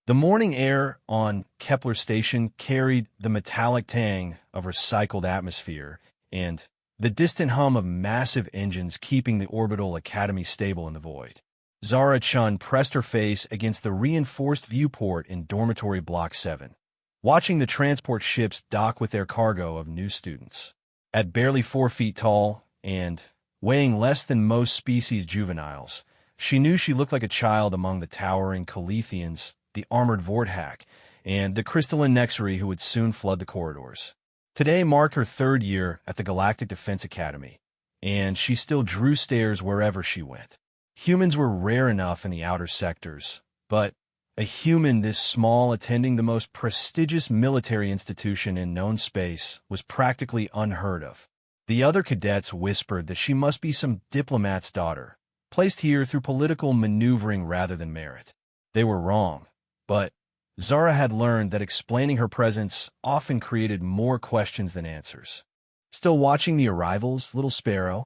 The morning air on Kepler station carried the metallic tang of recycled atmosphere and the distant hum of massive engines keeping the orbital academy stable in the void. Zara Chun pressed her face against the reinforced viewport in dormitory block 7, watching the transport ships dock with their cargo of new students. At barely 4 feet tall and weighing less than most species juveniles, she knew she looked like a child among the towering Calithians, the armored Vorthak, and the crystalline Nexari who would soon flood the corridors. Today marked her 3rd year at the Galactic Defense Academy, and she still drew stares wherever she went. Humans were rare enough in the outer sectors, but a human this small attending the most prestigious military institution in known space was practically unheard of. The other cadets whispered that she must be some diplomat's daughter, placed here through political maneuvering rather than merit. They were wrong, but Zara had learned that explaining her presence often created more questions than answers. Still watching the arrivals, little sparrow?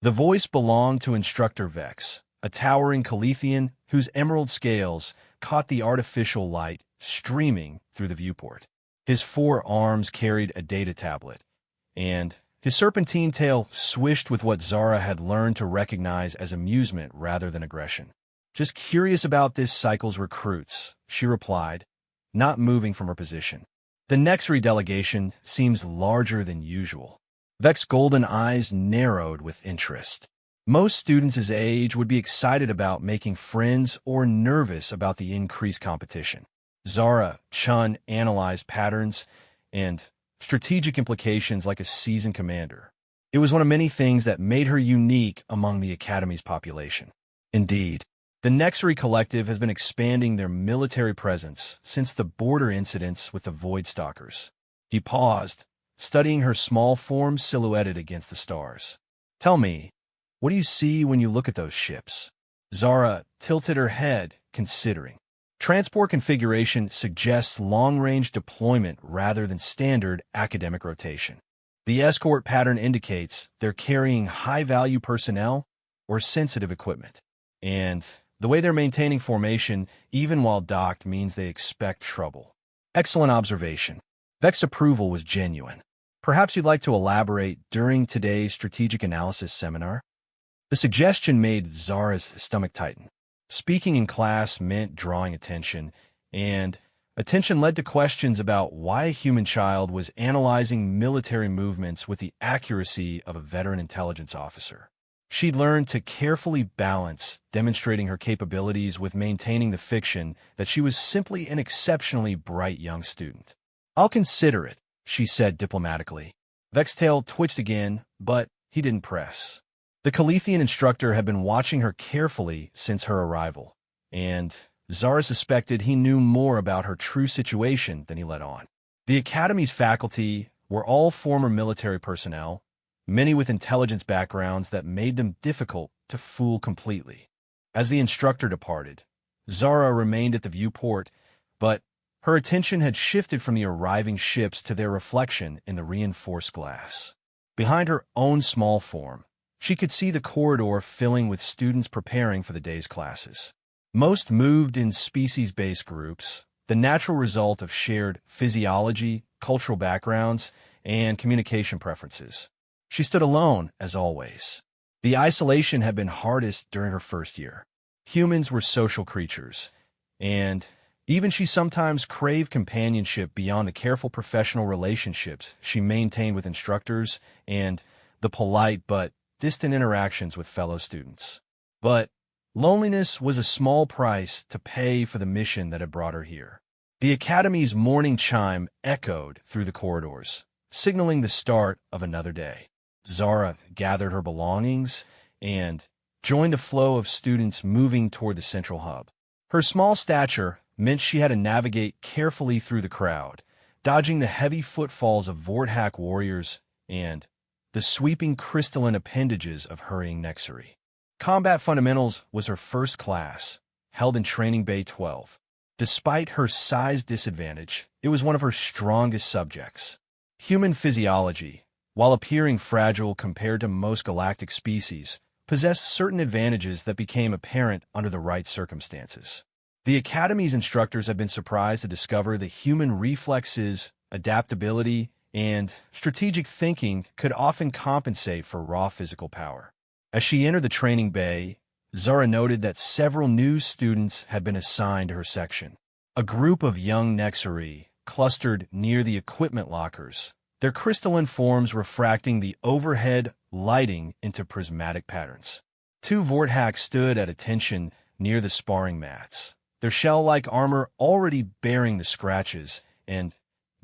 The voice belonged to Instructor Vex, a towering Calithian whose emerald scales caught the artificial light streaming through the viewport. His 4 arms carried a data tablet, and his serpentine tail swished with what Zara had learned to recognize as amusement rather than aggression. "Just curious about this cycle's recruits," she replied, not moving from her position. "The Nexari delegation seems larger than usual." Vex's golden eyes narrowed with interest. Most students his age would be excited about making friends or nervous about the increased competition. Zara Chun analyzed patterns and strategic implications like a seasoned commander. It was one of many things that made her unique among the Academy's population. Indeed, the Nexari Collective has been expanding their military presence since the border incidents with the Void Stalkers. He paused, studying her small form silhouetted against the stars. "Tell me, what do you see when you look at those ships?" Zara tilted her head, considering. Transport configuration suggests long-range deployment rather than standard academic rotation. The escort pattern indicates they're carrying high-value personnel or sensitive equipment. And the way they're maintaining formation, even while docked, means they expect trouble. Excellent observation. Vex's approval was genuine. Perhaps you'd like to elaborate during today's strategic analysis seminar? The suggestion made Zara's stomach tighten. Speaking in class meant drawing attention, and attention led to questions about why a human child was analyzing military movements with the accuracy of a veteran intelligence officer. She'd learned to carefully balance demonstrating her capabilities with maintaining the fiction that she was simply an exceptionally bright young student. "I'll consider it," she said diplomatically. Vex's tail twitched again, but he didn't press. The Calithian instructor had been watching her carefully since her arrival, and Zara suspected he knew more about her true situation than he let on. The Academy's faculty were all former military personnel, many with intelligence backgrounds that made them difficult to fool completely. As the instructor departed, Zara remained at the viewport, but her attention had shifted from the arriving ships to their reflection in the reinforced glass. Behind her own small form, she could see the corridor filling with students preparing for the day's classes. Most moved in species-based groups, the natural result of shared physiology, cultural backgrounds, and communication preferences. She stood alone, as always. The isolation had been hardest during her first year. Humans were social creatures, and even she sometimes craved companionship beyond the careful professional relationships she maintained with instructors and the polite but distant interactions with fellow students. But loneliness was a small price to pay for the mission that had brought her here. The Academy's morning chime echoed through the corridors, signaling the start of another day. Zara gathered her belongings and joined the flow of students moving toward the central hub. Her small stature meant she had to navigate carefully through the crowd, dodging the heavy footfalls of Vorthak warriors and the sweeping crystalline appendages of hurrying Nexari. Combat Fundamentals was her first class, held in Training Bay 12. Despite her size disadvantage, it was one of her strongest subjects. Human physiology, while appearing fragile compared to most galactic species, possessed certain advantages that became apparent under the right circumstances. The Academy's instructors have been surprised to discover that human reflexes, adaptability, and strategic thinking could often compensate for raw physical power. As she entered the training bay, Zara noted that several new students had been assigned to her section. A group of young Nexari clustered near the equipment lockers, their crystalline forms refracting the overhead lighting into prismatic patterns. Two Vorthaks stood at attention near the sparring mats, their shell-like armor already bearing the scratches and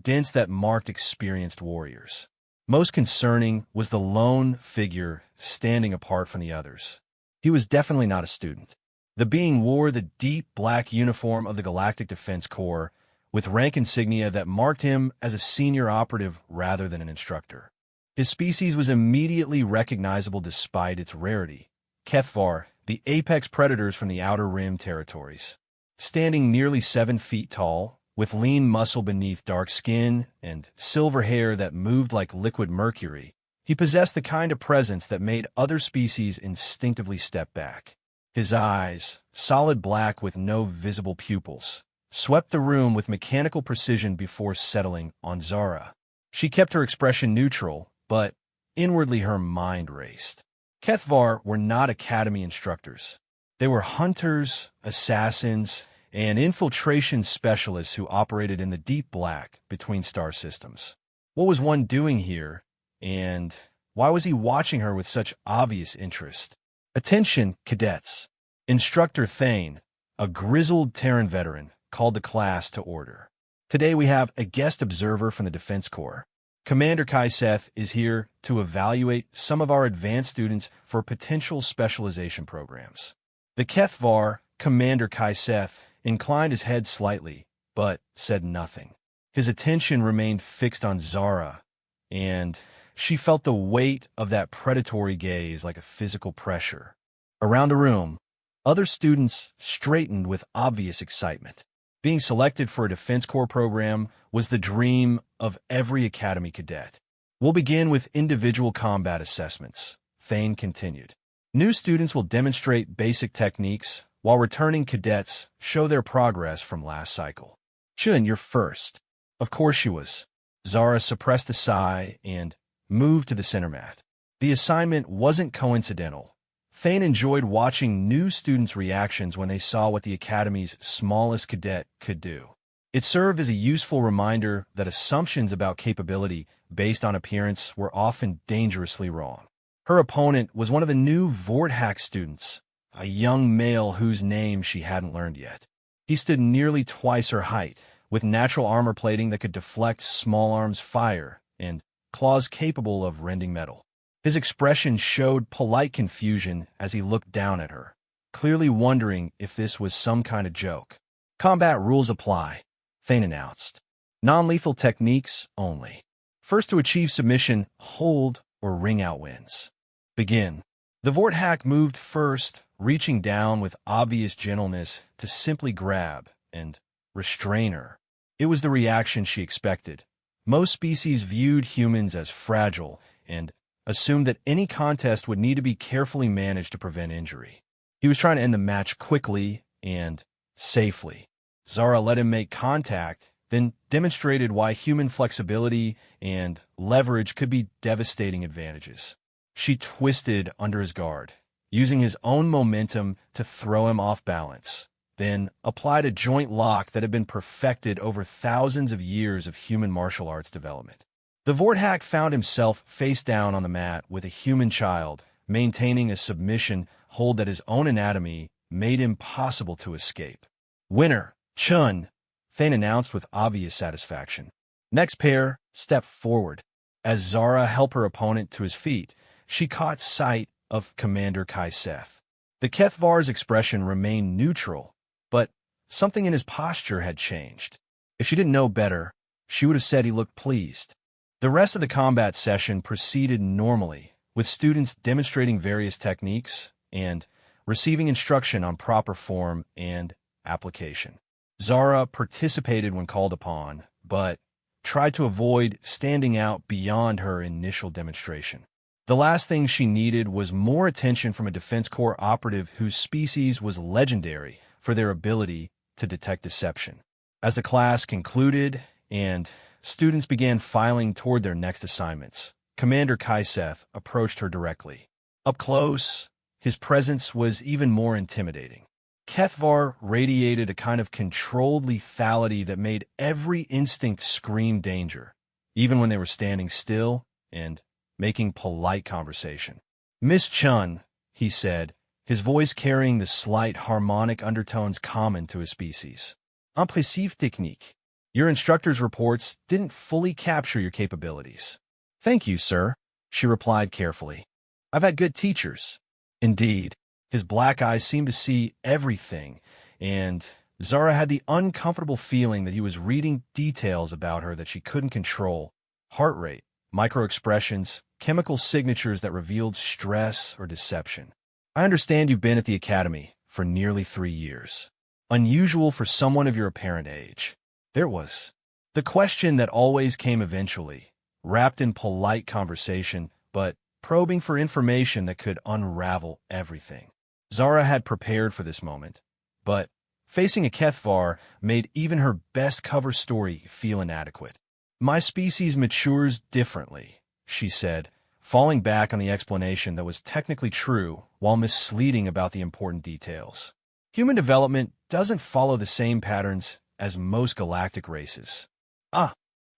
dents that marked experienced warriors. Most concerning was the lone figure standing apart from the others. He was definitely not a student. The being wore the deep black uniform of the Galactic Defense Corps, with rank insignia that marked him as a senior operative rather than an instructor. His species was immediately recognizable despite its rarity. HFY, the apex predators from the Outer Rim territories. Standing nearly 7 feet tall, with lean muscle beneath dark skin and silver hair that moved like liquid mercury, he possessed the kind of presence that made other species instinctively step back. His eyes, solid black with no visible pupils, swept the room with mechanical precision before settling on Zara. She kept her expression neutral, but inwardly her mind raced. HFY were not Academy instructors. They were hunters, assassins, and infiltration specialists who operated in the deep black between star systems. What was one doing here, and why was he watching her with such obvious interest? Attention, cadets. Instructor Thane, a grizzled Terran veteran, called the class to order. Today we have a guest observer from the Defense Corps. Commander Kaiseth is here to evaluate some of our advanced students for potential specialization programs. The HFY, Commander Kaiseth, inclined his head slightly, but said nothing. His attention remained fixed on Zara, and she felt the weight of that predatory gaze like a physical pressure. Around the room, other students straightened with obvious excitement. Being selected for a Defense Corps program was the dream of every Academy cadet. We'll begin with individual combat assessments, Thane continued. New students will demonstrate basic techniques, while returning cadets show their progress from last cycle. Chun, you're first. Of course she was. Zara suppressed a sigh and moved to the center mat. The assignment wasn't coincidental. Thane enjoyed watching new students' reactions when they saw what the Academy's smallest cadet could do. It served as a useful reminder that assumptions about capability based on appearance were often dangerously wrong. Her opponent was one of the new Vorthak students, a young male whose name she hadn't learned yet. He stood nearly twice her height, with natural armor plating that could deflect small arms' fire and claws capable of rending metal. His expression showed polite confusion as he looked down at her, clearly wondering if this was some kind of joke. Combat rules apply, Thane announced. Non-lethal techniques only. First to achieve submission, hold or ring out wins. Begin. The Vorthak moved first, reaching down with obvious gentleness to simply grab and restrain her. It was the reaction she expected. Most species viewed humans as fragile and assumed that any contest would need to be carefully managed to prevent injury. He was trying to end the match quickly and safely. Zara let him make contact, then demonstrated why human flexibility and leverage could be devastating advantages. She twisted under his guard, using his own momentum to throw him off balance, then applied a joint lock that had been perfected over thousands of years of human martial arts development. The Vorthak found himself face down on the mat with a human child, maintaining a submission hold that his own anatomy made impossible to escape. Winner, Chun, Thane announced with obvious satisfaction. Next pair stepped forward. As Zara helped her opponent to his feet, she caught sight of Commander Kaiseth. The HFY's expression remained neutral, but something in his posture had changed. If she didn't know better, she would have said he looked pleased. The rest of the combat session proceeded normally, with students demonstrating various techniques and receiving instruction on proper form and application. Zara participated when called upon, but tried to avoid standing out beyond her initial demonstration. The last thing she needed was more attention from a Defense Corps operative whose species was legendary for their ability to detect deception. As the class concluded and students began filing toward their next assignments, Commander Kaiseth approached her directly. Up close, his presence was even more intimidating. Kethvar radiated a kind of controlled lethality that made every instinct scream danger, even when they were standing still and making polite conversation. "Miss Chun," he said, his voice carrying the slight harmonic undertones common to his species. "Impressive technique. Your instructor's reports didn't fully capture your capabilities." "Thank you, sir," she replied carefully. "I've had good teachers." Indeed, his black eyes seemed to see everything, and Zara had the uncomfortable feeling that he was reading details about her that she couldn't control. Heart rate, microexpressions, chemical signatures that revealed stress or deception. "I understand you've been at the academy for nearly 3 years. Unusual for someone of your apparent age." There was the question that always came eventually, wrapped in polite conversation, but probing for information that could unravel everything. Zara had prepared for this moment, but facing a Kethvar made even her best cover story feel inadequate. "My species matures differently," she said, falling back on the explanation that was technically true while misleading about the important details. "Human development doesn't follow the same patterns as most galactic races."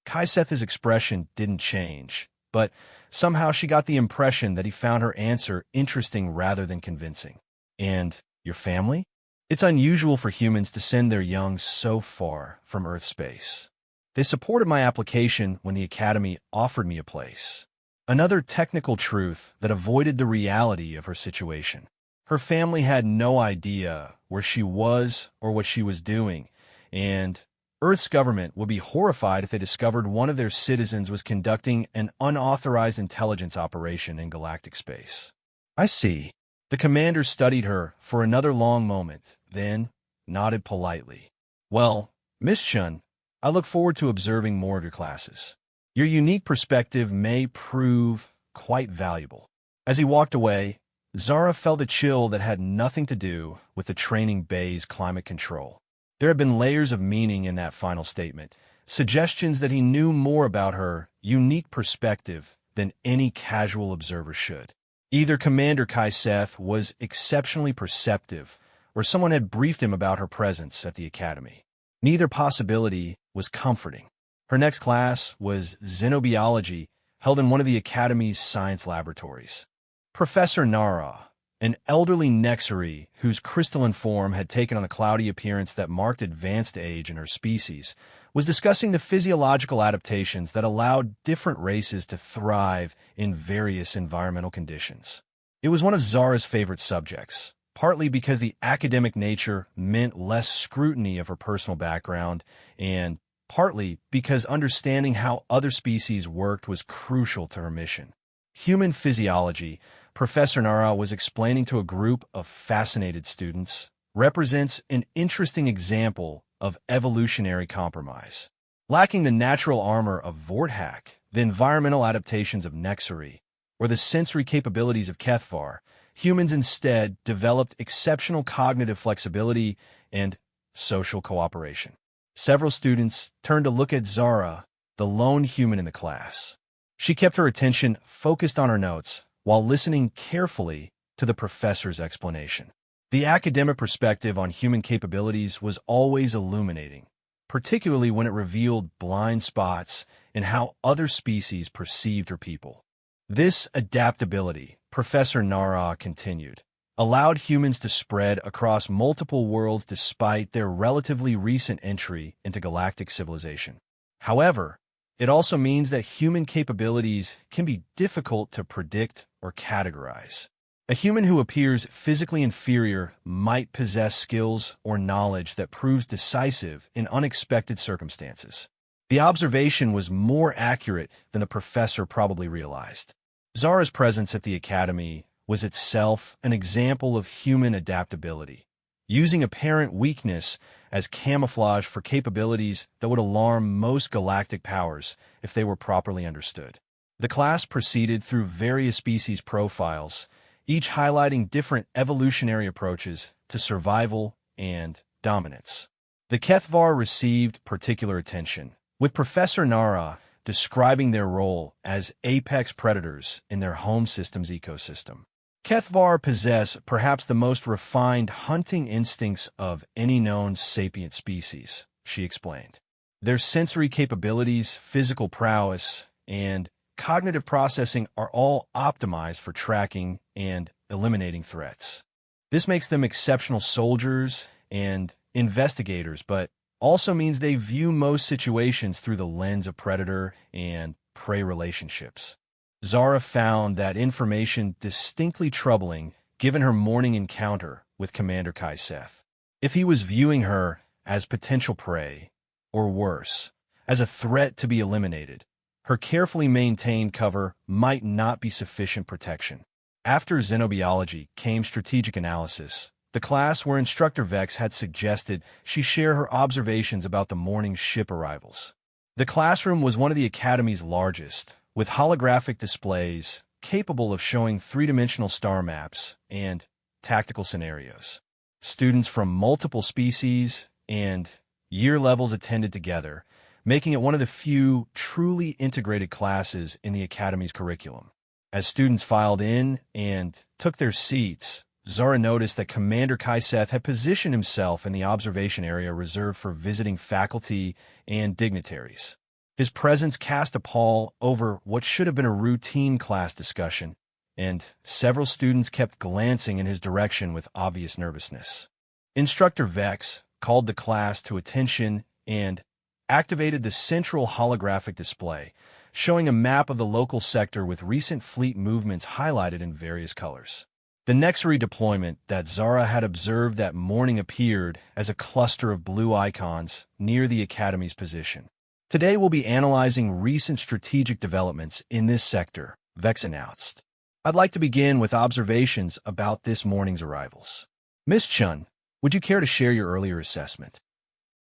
Kaiseth's expression didn't change, but somehow she got the impression that he found her answer interesting rather than convincing. "And your family? It's unusual for humans to send their young so far from Earth space. They supported my application when the Academy offered me a place." Another technical truth that avoided the reality of her situation. Her family had no idea where she was or what she was doing, and Earth's government would be horrified if they discovered one of their citizens was conducting an unauthorized intelligence operation in galactic space. "I see." The commander studied her for another long moment, then nodded politely. "Well, Miss Chun, I look forward to observing more of your classes. Your unique perspective may prove quite valuable." As he walked away, Zara felt a chill that had nothing to do with the training bay's climate control. There had been layers of meaning in that final statement, suggestions that he knew more about her unique perspective than any casual observer should. Either Commander Kaiseth was exceptionally perceptive, or someone had briefed him about her presence at the Academy. Neither possibility was comforting. Her next class was xenobiology, held in one of the Academy's science laboratories. Professor Nara, an elderly Nexari whose crystalline form had taken on the cloudy appearance that marked advanced age in her species, was discussing the physiological adaptations that allowed different races to thrive in various environmental conditions. It was one of Zara's favorite subjects, partly because the academic nature meant less scrutiny of her personal background, and partly because understanding how other species worked was crucial to her mission. Human physiology, Professor Nara was explaining to a group of fascinated students, represents an interesting example of evolutionary compromise. Lacking the natural armor of Vorthak, the environmental adaptations of Nexari, or the sensory capabilities of Kethvar, humans instead developed exceptional cognitive flexibility and social cooperation. Several students turned to look at Zara, the lone human in the class. She kept her attention focused on her notes while listening carefully to the professor's explanation. The academic perspective on human capabilities was always illuminating, particularly when it revealed blind spots in how other species perceived her people. This adaptability, Professor Nara continued, allowed humans to spread across multiple worlds despite their relatively recent entry into galactic civilization. However, it also means that human capabilities can be difficult to predict or categorize. A human who appears physically inferior might possess skills or knowledge that proves decisive in unexpected circumstances. The observation was more accurate than the professor probably realized. Zara's presence at the Academy was itself an example of human adaptability, using apparent weakness as camouflage for capabilities that would alarm most galactic powers if they were properly understood. The class proceeded through various species profiles, each highlighting different evolutionary approaches to survival and dominance. The Kethvar received particular attention, with Professor Nara describing their role as apex predators in their home system's ecosystem. Kethvar possess perhaps the most refined hunting instincts of any known sapient species, she explained. Their sensory capabilities, physical prowess, and cognitive processing are all optimized for tracking and eliminating threats. This makes them exceptional soldiers and investigators, but also means they view most situations through the lens of predator and prey relationships. Zara found that information distinctly troubling given her morning encounter with Commander Kaiseth. If he was viewing her as potential prey, or worse, as a threat to be eliminated, her carefully maintained cover might not be sufficient protection. After xenobiology came strategic analysis, the class where Instructor Vex had suggested she share her observations about the morning's ship arrivals. The classroom was one of the Academy's largest, with holographic displays capable of showing three-dimensional star maps and tactical scenarios. Students from multiple species and year levels attended together, making it one of the few truly integrated classes in the Academy's curriculum. As students filed in and took their seats, Zara noticed that Commander Kaiseth had positioned himself in the observation area reserved for visiting faculty and dignitaries. His presence cast a pall over what should have been a routine class discussion, and several students kept glancing in his direction with obvious nervousness. Instructor Vex called the class to attention and activated the central holographic display, showing a map of the local sector with recent fleet movements highlighted in various colors. The Nexary deployment that Zara had observed that morning appeared as a cluster of blue icons near the Academy's position. Today we'll be analyzing recent strategic developments in this sector, Vex announced. I'd like to begin with observations about this morning's arrivals. Miss Chun, would you care to share your earlier assessment?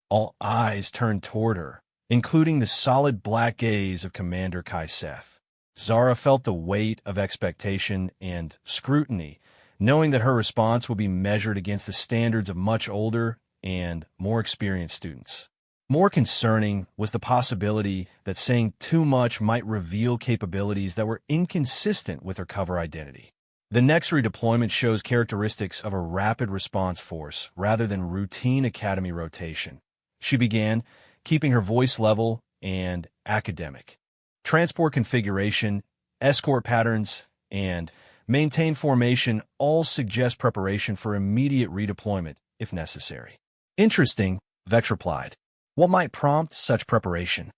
All eyes turned toward her, including the solid black gaze of Commander Kaiseth. Zara felt the weight of expectation and scrutiny, knowing that her response would be measured against the standards of much older and more experienced students. More concerning was the possibility that saying too much might reveal capabilities that were inconsistent with her cover identity. The Nexary deployment shows characteristics of a rapid response force rather than routine Academy rotation. She began, keeping her voice level and academic. Transport configuration, escort patterns, and maintain formation all suggest preparation for immediate redeployment if necessary. Interesting, Vex replied. What might prompt such preparation?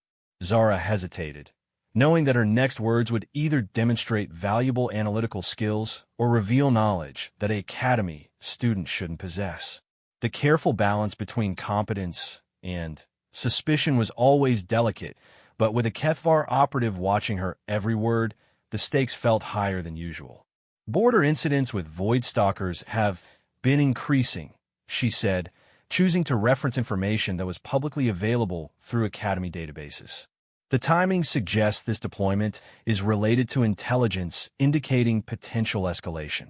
Zara hesitated, knowing that her next words would either demonstrate valuable analytical skills or reveal knowledge that an Academy student shouldn't possess. The careful balance between competence and suspicion was always delicate, but with a Kethvar operative watching her every word, the stakes felt higher than usual. Border incidents with Void Stalkers have been increasing, she said, choosing to reference information that was publicly available through Academy databases. The timing suggests this deployment is related to intelligence indicating potential escalation.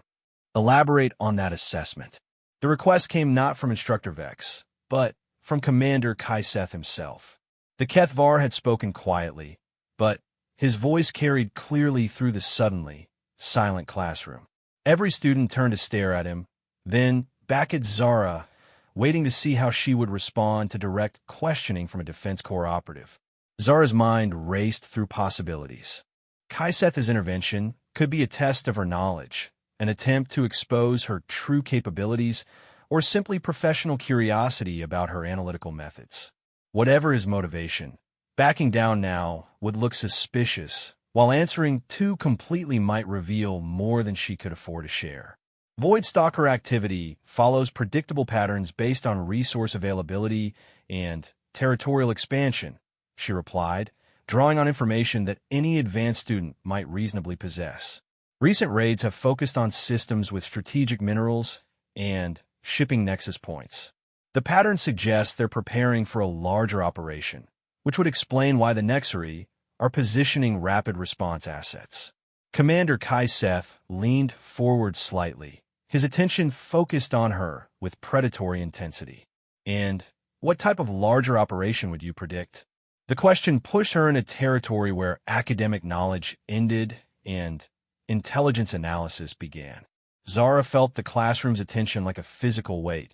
Elaborate on that assessment. The request came not from Instructor Vex, but from Commander Kaiseth himself. The Kethvar had spoken quietly, but his voice carried clearly through the suddenly silent classroom. Every student turned to stare at him, then back at Zara, waiting to see how she would respond to direct questioning from a Defense Corps operative. Zara's mind raced through possibilities. Kaiseth's intervention could be a test of her knowledge, an attempt to expose her true capabilities, or simply professional curiosity about her analytical methods. Whatever his motivation, backing down now would look suspicious, while answering too completely might reveal more than she could afford to share. Void Stalker activity follows predictable patterns based on resource availability and territorial expansion, she replied, drawing on information that any advanced student might reasonably possess. Recent raids have focused on systems with strategic minerals and shipping nexus points. The pattern suggests they're preparing for a larger operation, which would explain why the Nexary are positioning rapid response assets. Commander Kaiseth leaned forward slightly, his attention focused on her with predatory intensity. And What type of larger operation would you predict? The question pushed her into territory where academic knowledge ended and intelligence analysis began. Zara felt the classroom's attention like a physical weight,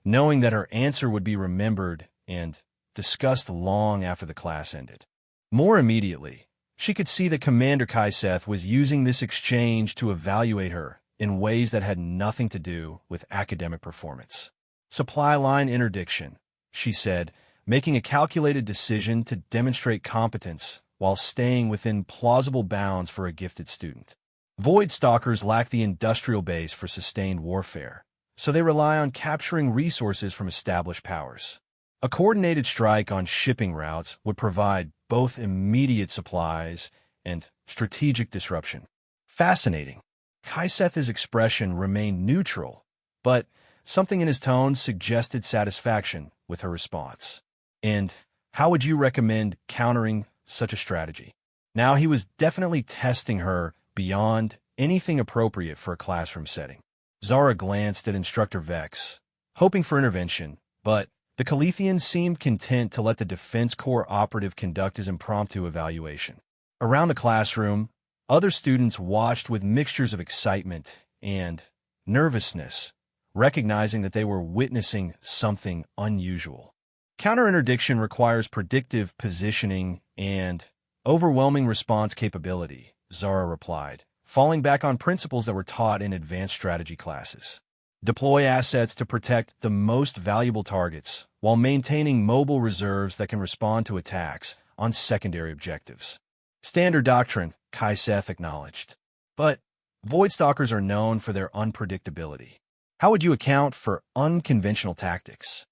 knowing that her answer would be remembered and discussed long after the class ended. More immediately, she could see that Commander Kaiseth was using this exchange to evaluate her in ways that had nothing to do with academic performance. Supply line interdiction, she said, making a calculated decision to demonstrate competence while staying within plausible bounds for a gifted student. Void Stalkers lack the industrial base for sustained warfare, so they rely on capturing resources from established powers. A coordinated strike on shipping routes would provide both immediate supplies and strategic disruption. Fascinating. Kaiseth's expression remained neutral, but something in his tone suggested satisfaction with her response. And how would you recommend countering such a strategy? Now he was definitely testing her beyond anything appropriate for a classroom setting. Zara glanced at Instructor Vex, hoping for intervention, but the Calithian seemed content to let the Defense Corps operative conduct his impromptu evaluation. Around the classroom, other students watched with mixtures of excitement and nervousness, recognizing that they were witnessing something unusual. Counter-interdiction requires predictive positioning and overwhelming response capability, Zara replied, falling back on principles that were taught in advanced strategy classes. Deploy assets to protect the most valuable targets while maintaining mobile reserves that can respond to attacks on secondary objectives. Standard doctrine, Kaiseth acknowledged. But Voidstalkers are known for their unpredictability. How would you account for unconventional tactics?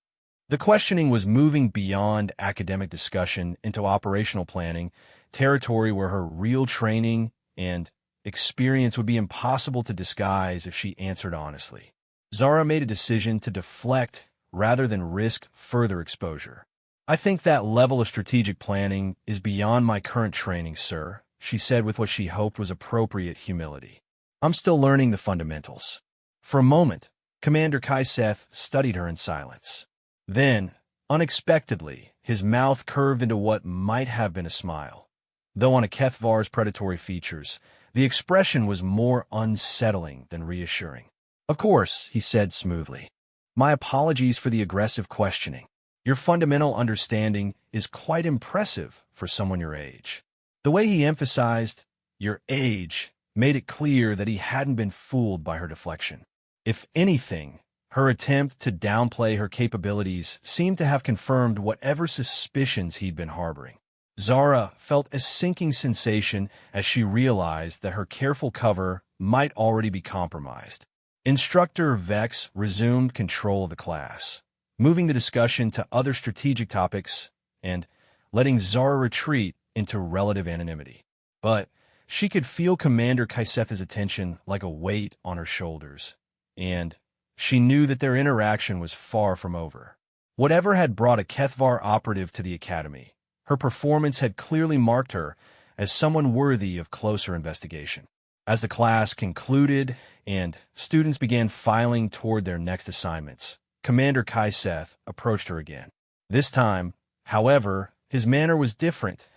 The questioning was moving beyond academic discussion into operational planning, territory where her real training and experience would be impossible to disguise if she answered honestly. Zara made a decision to deflect rather than risk further exposure. I think that level of strategic planning is beyond my current training, sir, she said with what she hoped was appropriate humility. I'm still learning the fundamentals. For a moment, Commander Kaiseth studied her in silence. Then, unexpectedly, his mouth curved into what might have been a smile. Though on a Kethvar's predatory features, the expression was more unsettling than reassuring. Of course, he said smoothly. My apologies for the aggressive questioning. Your fundamental understanding is quite impressive for someone your age. The way he emphasized your age made it clear that he hadn't been fooled by her deflection. If anything, her attempt to downplay her capabilities seemed to have confirmed whatever suspicions he'd been harboring. Zara felt a sinking sensation as she realized that her careful cover might already be compromised. Instructor Vex resumed control of the class, moving the discussion to other strategic topics and letting Zara retreat into relative anonymity. But she could feel Commander Kaiseth's attention like a weight on her shoulders, and she knew that their interaction was far from over. Whatever had brought a Kethvar operative to the academy, her performance had clearly marked her as someone worthy of closer investigation. As the class concluded and students began filing toward their next assignments, Commander Kaiseth approached her again. This time, however, his manner was different,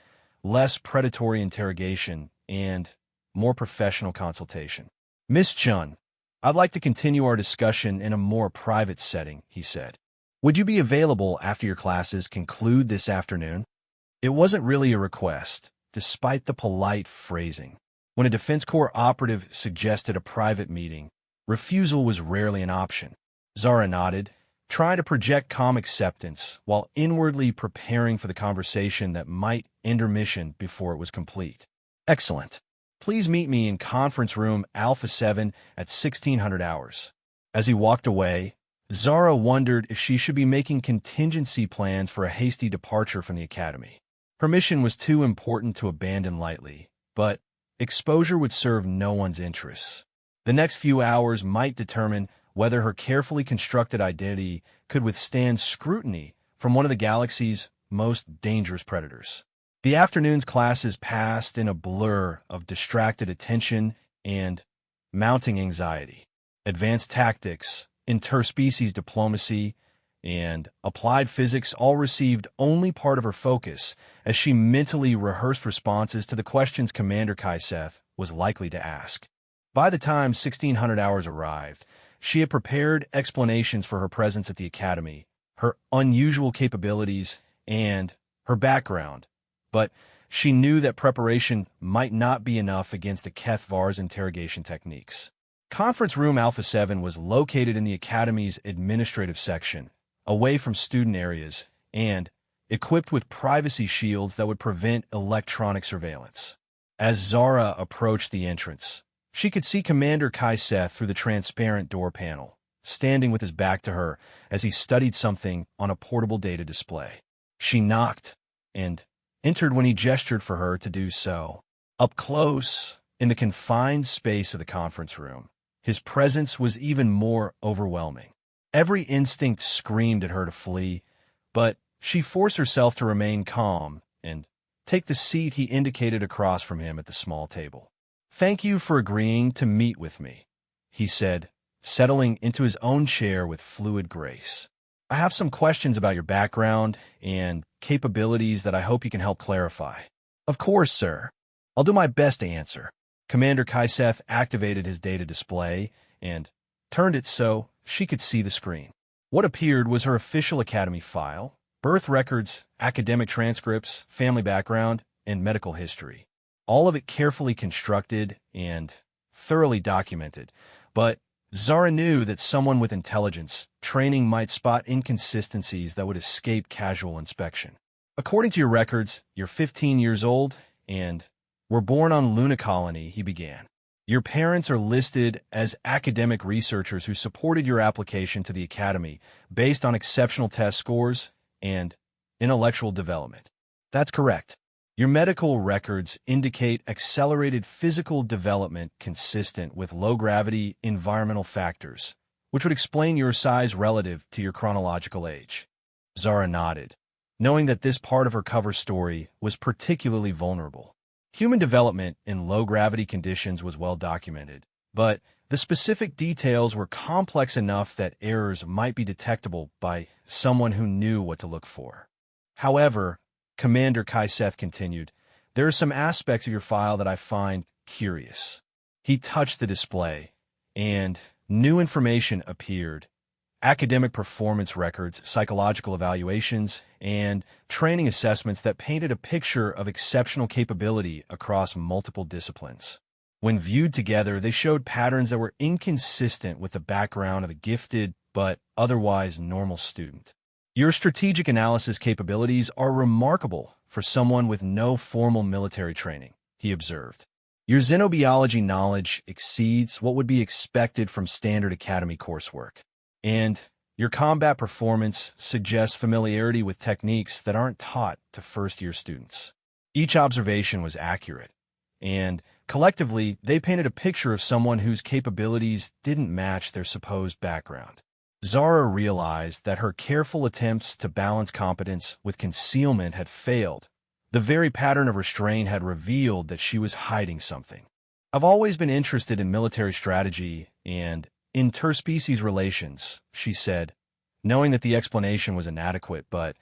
less predatory interrogation and more professional consultation. Miss Chun, I'd like to continue our discussion in a more private setting, he said. Would you be available after your classes conclude this afternoon? It wasn't really a request, despite the polite phrasing. When a Defense Corps operative suggested a private meeting, refusal was rarely an option. Zara nodded, trying to project calm acceptance while inwardly preparing for the conversation that might end her mission before it was complete. Excellent. Please meet me in conference room Alpha 7 at 1600 hours. As he walked away, Zara wondered if she should be making contingency plans for a hasty departure from the academy. Her mission was too important to abandon lightly, but exposure would serve no one's interests. The next few hours might determine whether her carefully constructed identity could withstand scrutiny from one of the galaxy's most dangerous predators. The afternoon's classes passed in a blur of distracted attention and mounting anxiety. Advanced tactics, interspecies diplomacy, and applied physics all received only part of her focus as she mentally rehearsed responses to the questions Commander Kaiseth was likely to ask. By the time 1600 hours arrived, she had prepared explanations for her presence at the academy, her unusual capabilities, and her background, but she knew that preparation might not be enough against the HFY's interrogation techniques. Conference Room Alpha 7 was located in the Academy's administrative section, away from student areas, and equipped with privacy shields that would prevent electronic surveillance. As Zara approached the entrance, she could see Commander Kaiseth through the transparent door panel, standing with his back to her as he studied something on a portable data display. She knocked and entered when he gestured for her to do so. Up close, in the confined space of the conference room, his presence was even more overwhelming. Every instinct screamed at her to flee, but she forced herself to remain calm and take the seat he indicated across from him at the small table. "Thank you for agreeing to meet with me," he said, settling into his own chair with fluid grace. "I have some questions about your background and capabilities that I hope you can help clarify." "Of course, sir. I'll do my best to answer." Commander Kaiseth activated his data display and turned it so she could see the screen. What appeared was her official academy file, birth records, academic transcripts, family background, and medical history. All of it carefully constructed and thoroughly documented, but Zara knew that someone with intelligence training might spot inconsistencies that would escape casual inspection. "According to your records, you're 15 years old and were born on Luna Colony," he began. "Your parents are listed as academic researchers who supported your application to the Academy based on exceptional test scores and intellectual development." "That's correct." "Your medical records indicate accelerated physical development consistent with low-gravity environmental factors, which would explain your size relative to your chronological age." Zara nodded, knowing that this part of her cover story was particularly vulnerable. Human development in low-gravity conditions was well documented, but the specific details were complex enough that errors might be detectable by someone who knew what to look for. "However," Commander Kaiseth continued, "there are some aspects of your file that I find curious." He touched the display, and new information appeared: academic performance records, psychological evaluations, and training assessments that painted a picture of exceptional capability across multiple disciplines. When viewed together, they showed patterns that were inconsistent with the background of a gifted but otherwise normal student. "Your strategic analysis capabilities are remarkable for someone with no formal military training," he observed. "Your xenobiology knowledge exceeds what would be expected from standard academy coursework. And your combat performance suggests familiarity with techniques that aren't taught to first-year students." Each observation was accurate, and collectively, they painted a picture of someone whose capabilities didn't match their supposed background. Zara realized that her careful attempts to balance competence with concealment had failed. The very pattern of restraint had revealed that she was hiding something. "I've always been interested in military strategy and interspecies relations," she said, knowing that the explanation was inadequate, but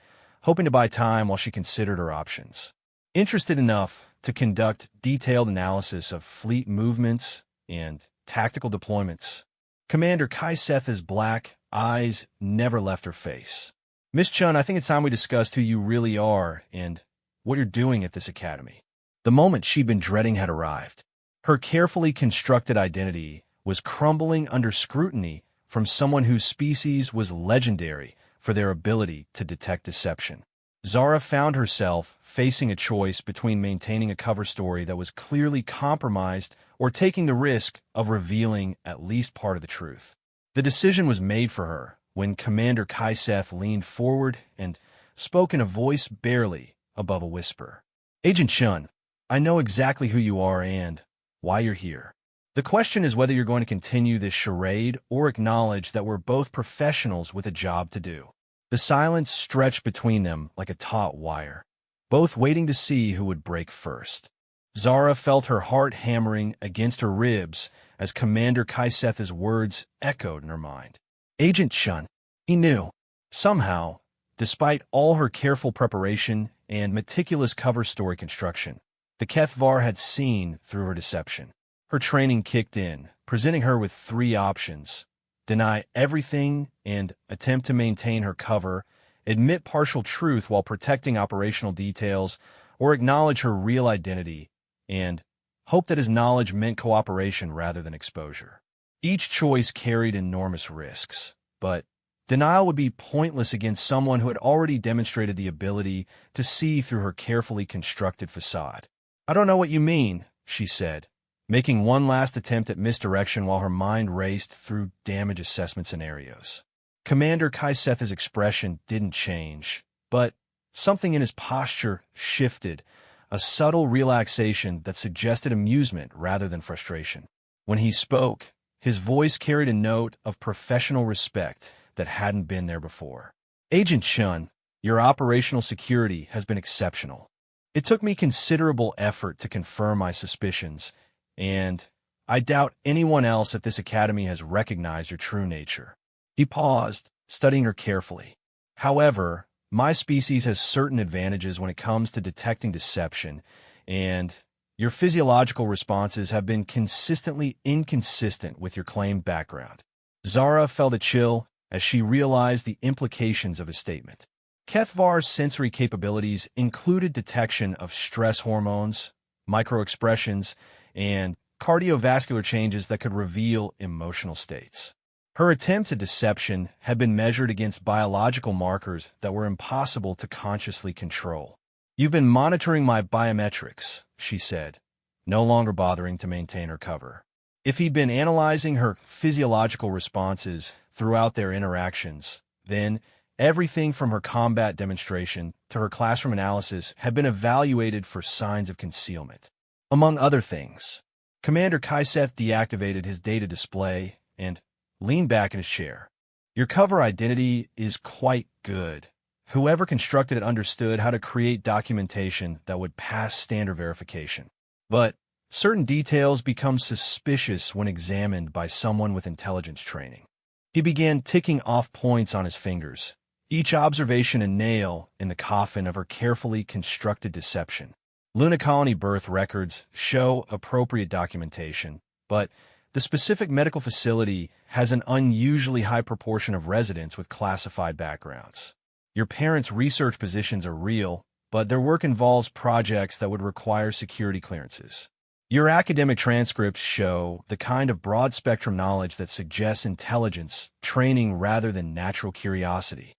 hoping to buy time while she considered her options. "Interested enough to conduct detailed analysis of fleet movements and tactical deployments." Commander Kaiseth's black eyes never left her face. "Miss Chun, I think it's time we discussed who you really are and what you're doing at this academy." The moment she'd been dreading had arrived. Her carefully constructed identity was crumbling under scrutiny from someone whose species was legendary for their ability to detect deception. Zara found herself facing a choice between maintaining a cover story that was clearly compromised or taking the risk of revealing at least part of the truth. The decision was made for her when Commander Kaiseth leaned forward and spoke in a voice barely above a whisper. "Agent Chun, I know exactly who you are and why you're here. The question is whether you're going to continue this charade or acknowledge that we're both professionals with a job to do." The silence stretched between them like a taut wire, both waiting to see who would break first. Zara felt her heart hammering against her ribs as Commander Kaiseth's words echoed in her mind. "Agent Chun," he knew. Somehow, despite all her careful preparation and meticulous cover story construction, the Kethvar had seen through her deception. Her training kicked in, presenting her with three options: deny everything and attempt to maintain her cover, admit partial truth while protecting operational details, or acknowledge her real identity and hope that his knowledge meant cooperation rather than exposure. Each choice carried enormous risks, but denial would be pointless against someone who had already demonstrated the ability to see through her carefully constructed facade. "I don't know what you mean," she said, making one last attempt at misdirection while her mind raced through damage assessment scenarios. Commander Kaiseth's expression didn't change, but something in his posture shifted, a subtle relaxation that suggested amusement rather than frustration. When he spoke, his voice carried a note of professional respect that hadn't been there before. "Agent Chun, your operational security has been exceptional. It took me considerable effort to confirm my suspicions, and I doubt anyone else at this academy has recognized your true nature." He paused, studying her carefully. "However, my species has certain advantages when it comes to detecting deception, and your physiological responses have been consistently inconsistent with your claimed background." Zara felt a chill as she realized the implications of his statement. Kethvar's sensory capabilities included detection of stress hormones, microexpressions, and cardiovascular changes that could reveal emotional states. Her attempts at deception had been measured against biological markers that were impossible to consciously control. "You've been monitoring my biometrics," she said, no longer bothering to maintain her cover. If he'd been analyzing her physiological responses throughout their interactions, then everything from her combat demonstration to her classroom analysis had been evaluated for signs of concealment. Among other things, Commander Kaiseth deactivated his data display and leaned back in his chair. "Your cover identity is quite good. Whoever constructed it understood how to create documentation that would pass standard verification. But certain details become suspicious when examined by someone with intelligence training." He began ticking off points on his fingers, each observation a nail in the coffin of her carefully constructed deception. Luna Colony birth records show appropriate documentation, but the specific medical facility has an unusually high proportion of residents with classified backgrounds. Your parents' research positions are real, but their work involves projects that would require security clearances. Your academic transcripts show the kind of broad-spectrum knowledge that suggests intelligence, training rather than natural curiosity.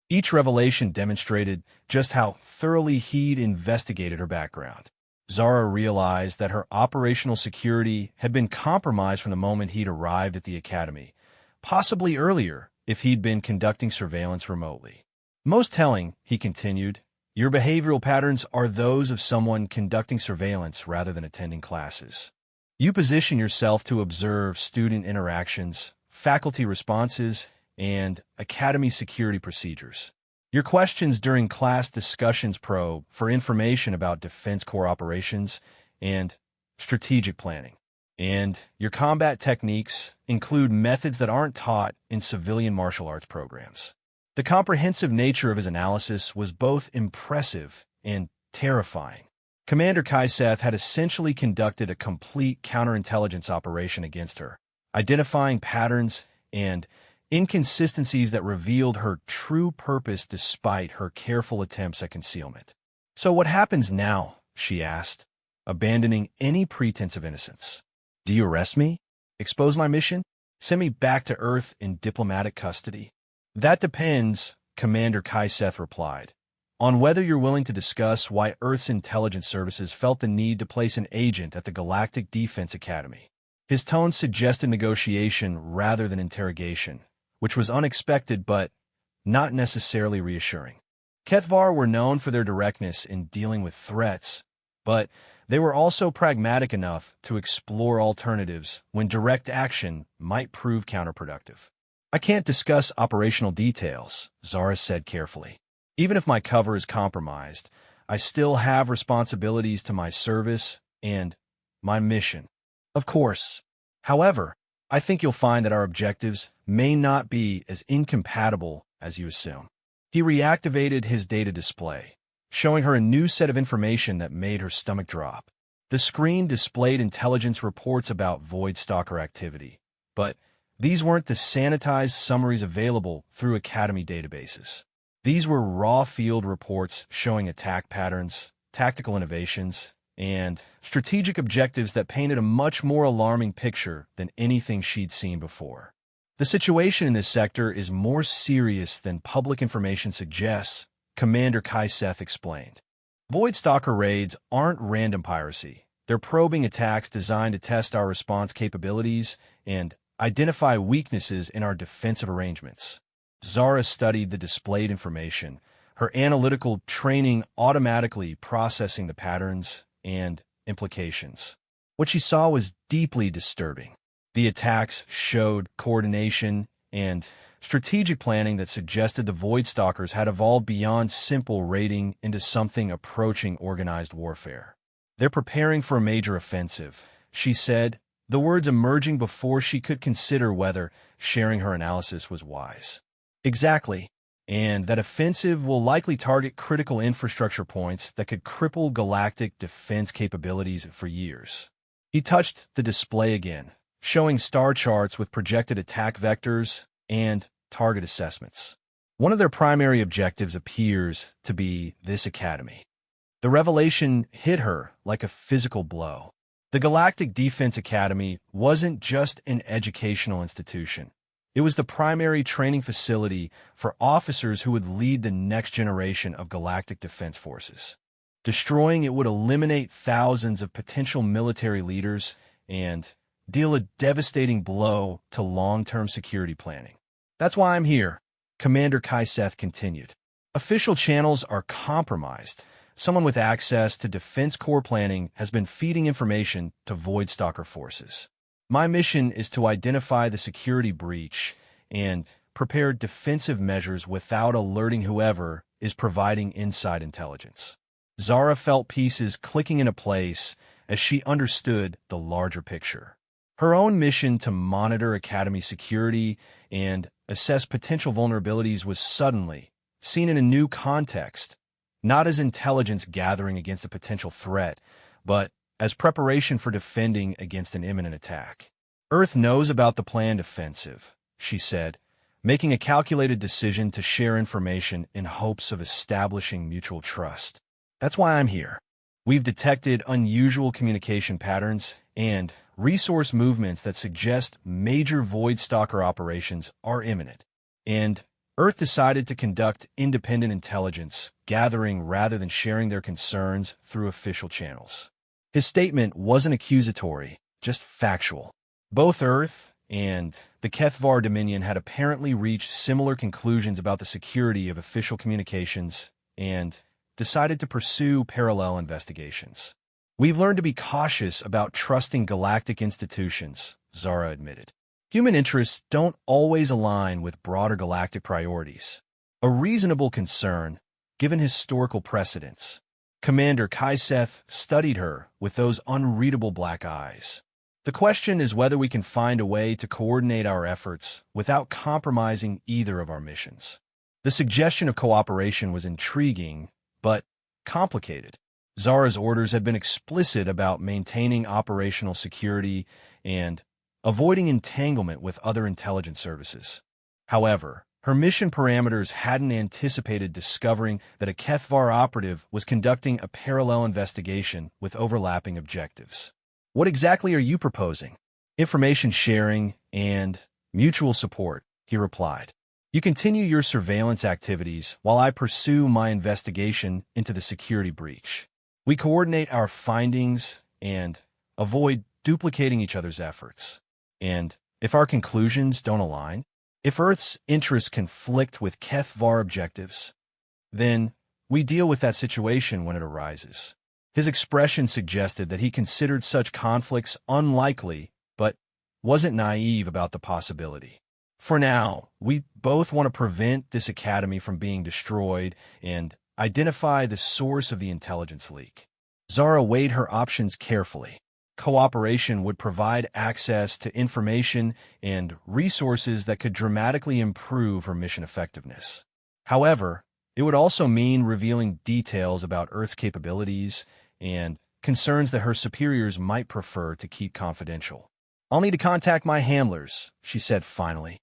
Each revelation demonstrated just how thoroughly he'd investigated her background. Zara realized that her operational security had been compromised from the moment he'd arrived at the academy, possibly earlier if he'd been conducting surveillance remotely. "Most telling," he continued, "your behavioral patterns are those of someone conducting surveillance rather than attending classes. You position yourself to observe student interactions, faculty responses, and academy security procedures. Your questions during class discussions probe for information about Defense Corps operations and strategic planning. And your combat techniques include methods that aren't taught in civilian martial arts programs." The comprehensive nature of his analysis was both impressive and terrifying. Commander Kaiseth had essentially conducted a complete counterintelligence operation against her, identifying patterns and inconsistencies that revealed her true purpose despite her careful attempts at concealment. "So what happens now?" she asked, abandoning any pretense of innocence. "Do you arrest me? Expose my mission? Send me back to Earth in diplomatic custody?" "That depends," Commander Kaiseth replied, "on whether you're willing to discuss why Earth's intelligence services felt the need to place an agent at the Galactic Defense Academy." His tone suggested negotiation rather than interrogation, which was unexpected but not necessarily reassuring. Kethvar were known for their directness in dealing with threats, but they were also pragmatic enough to explore alternatives when direct action might prove counterproductive. "I can't discuss operational details," Zara said carefully. "Even if my cover is compromised, I still have responsibilities to my service and my mission." "Of course. However, I think you'll find that our objectives may not be as incompatible as you assume. He reactivated his data display, showing her a new set of information that made her stomach drop. The screen displayed intelligence reports about Void Stalker activity, but these weren't the sanitized summaries available through Academy databases. These were raw field reports showing attack patterns, tactical innovations, and strategic objectives that painted a much more alarming picture than anything she'd seen before. The situation in this sector is more serious than public information suggests, Commander Kaiseth explained. Void Stalker raids aren't random piracy. They're probing attacks designed to test our response capabilities and identify weaknesses in our defensive arrangements. Zara studied the displayed information, her analytical training automatically processing the patterns and implications. What she saw was deeply disturbing. The attacks showed coordination and strategic planning that suggested the Void Stalkers had evolved beyond simple raiding into something approaching organized warfare. They're preparing for a major offensive, she said, the words emerging before she could consider whether sharing her analysis was wise. Exactly, and that offensive will likely target critical infrastructure points that could cripple galactic defense capabilities for years. He touched the display again, showing star charts with projected attack vectors and target assessments. One of their primary objectives appears to be this academy. The revelation hit her like a physical blow. The Galactic Defense Academy wasn't just an educational institution. It was the primary training facility for officers who would lead the next generation of galactic defense forces. Destroying it would eliminate thousands of potential military leaders and deal a devastating blow to long-term security planning. That's why I'm here, Commander Kaiseth continued. Official channels are compromised. Someone with access to Defense Corps planning has been feeding information to Void Stalker forces. My mission is to identify the security breach and prepare defensive measures without alerting whoever is providing inside intelligence. Zara felt pieces clicking into place as she understood the larger picture. Her own mission to monitor Academy security and assess potential vulnerabilities was suddenly seen in a new context, not as intelligence gathering against a potential threat, but as preparation for defending against an imminent attack. Earth knows about the planned offensive, she said, making a calculated decision to share information in hopes of establishing mutual trust. That's why I'm here. We've detected unusual communication patterns and resource movements that suggest major Void Stalker operations are imminent, and Earth decided to conduct independent intelligence gathering rather than sharing their concerns through official channels. His statement wasn't accusatory, just factual. Both Earth and the Kethvar Dominion had apparently reached similar conclusions about the security of official communications and decided to pursue parallel investigations. We've learned to be cautious about trusting galactic institutions, Zara admitted. Human interests don't always align with broader galactic priorities. A reasonable concern, given historical precedents. Commander Kaiseth studied her with those unreadable black eyes. The question is whether we can find a way to coordinate our efforts without compromising either of our missions. The suggestion of cooperation was intriguing, but complicated. Zara's orders had been explicit about maintaining operational security and avoiding entanglement with other intelligence services. However, her mission parameters hadn't anticipated discovering that a Kethvar operative was conducting a parallel investigation with overlapping objectives. What exactly are you proposing? Information sharing and mutual support, he replied. You continue your surveillance activities while I pursue my investigation into the security breach. We coordinate our findings and avoid duplicating each other's efforts. And if our conclusions don't align, if Earth's interests conflict with Kethvar objectives, then we deal with that situation when it arises. His expression suggested that he considered such conflicts unlikely, but wasn't naive about the possibility. For now, we both want to prevent this academy from being destroyed and identify the source of the intelligence leak. Zara weighed her options carefully. cooperation would provide access to information and resources that could dramatically improve her mission effectiveness. However, it would also mean revealing details about Earth's capabilities and concerns that her superiors might prefer to keep confidential. "I'll need to contact my handlers," she said finally.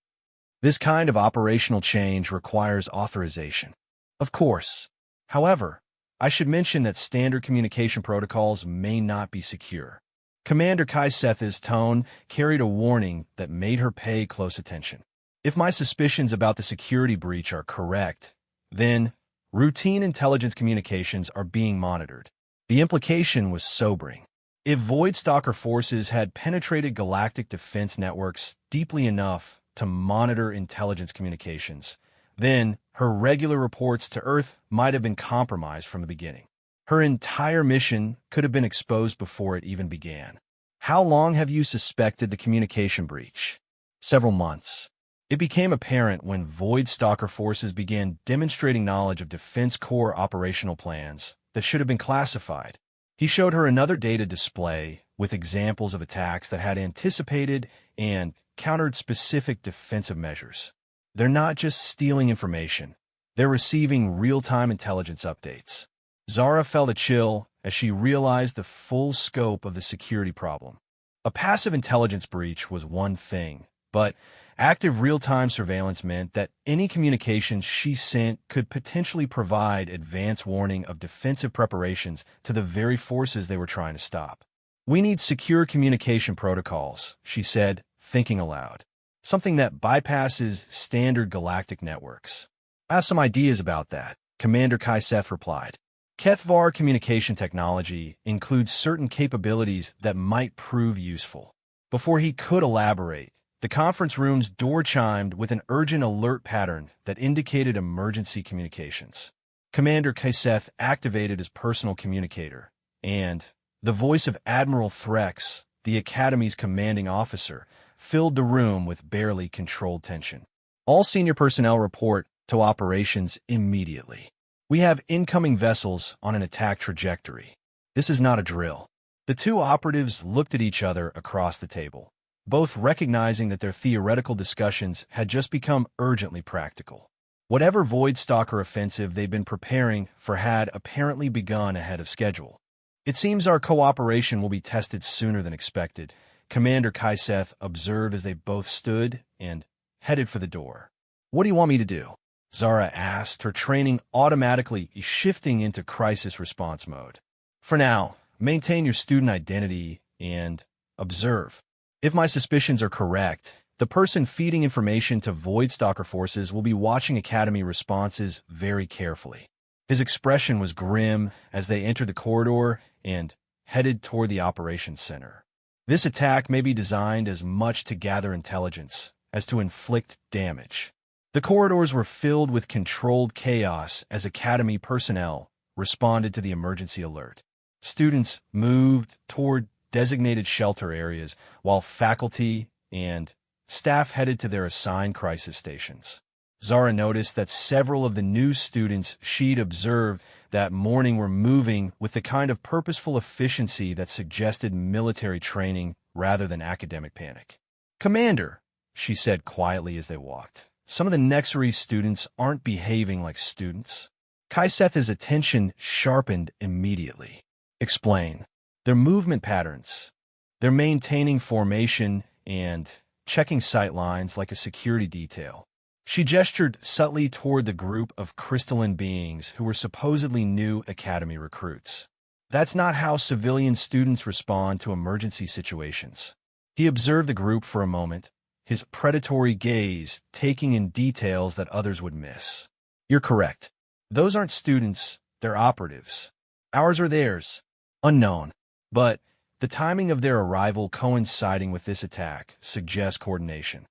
"This kind of operational change requires authorization." "Of course. However, I should mention that standard communication protocols may not be secure." Commander Kaiseth's tone carried a warning that made her pay close attention. "If my suspicions about the security breach are correct, then routine intelligence communications are being monitored." The implication was sobering. If Void Stalker forces had penetrated galactic defense networks deeply enough to monitor intelligence communications, then her regular reports to Earth might have been compromised from the beginning. Her entire mission could have been exposed before it even began. "How long have you suspected the communication breach?" "Several months. It became apparent when Void Stalker forces began demonstrating knowledge of Defense Corps operational plans that should have been classified." He showed her another data display with examples of attacks that had anticipated and countered specific defensive measures. "They're not just stealing information. They're receiving real-time intelligence updates." Zara felt a chill as she realized the full scope of the security problem. A passive intelligence breach was one thing, but active real-time surveillance meant that any communications she sent could potentially provide advance warning of defensive preparations to the very forces they were trying to stop. "We need secure communication protocols," she said, thinking aloud. "Something that bypasses standard galactic networks." "I have some ideas about that," Commander Kaiseth replied. Kethvar communication technology includes certain capabilities that might prove useful. Before he could elaborate, the conference room's door chimed with an urgent alert pattern that indicated emergency communications. Commander Kaiseth activated his personal communicator, and the voice of Admiral Threx, the Academy's commanding officer, filled the room with barely controlled tension. "All senior personnel report to operations immediately. We have incoming vessels on an attack trajectory. This is not a drill." The two operatives looked at each other across the table, both recognizing that their theoretical discussions had just become urgently practical. Whatever Void Stalker offensive they'd been preparing for had apparently begun ahead of schedule. "It seems our cooperation will be tested sooner than expected," Commander Kaiseth observed as they both stood and headed for the door. "What do you want me to do?" Zara asked, her training automatically shifting into crisis response mode. "For now, maintain your student identity and observe. If my suspicions are correct, the person feeding information to Void Stalker forces will be watching Academy responses very carefully." His expression was grim as they entered the corridor and headed toward the operations center. This attack may be designed as much to gather intelligence as to inflict damage. The corridors were filled with controlled chaos as Academy personnel responded to the emergency alert. Students moved toward designated shelter areas, while faculty and staff headed to their assigned crisis stations. Zara noticed that several of the new students she'd observed that morning were moving with the kind of purposeful efficiency that suggested military training rather than academic panic. "Commander," she said quietly as they walked, "some of the Nexaries students aren't behaving like students." Kaiseth's attention sharpened immediately. "Explain." "Their movement patterns. They're maintaining formation and checking sight lines like a security detail." She gestured subtly toward the group of crystalline beings who were supposedly new Academy recruits. "That's not how civilian students respond to emergency situations." He observed the group for a moment, his predatory gaze taking in details that others would miss. "You're correct. Those aren't students, they're operatives. Ours or theirs? Unknown. But the timing of their arrival coinciding with this attack suggests coordination."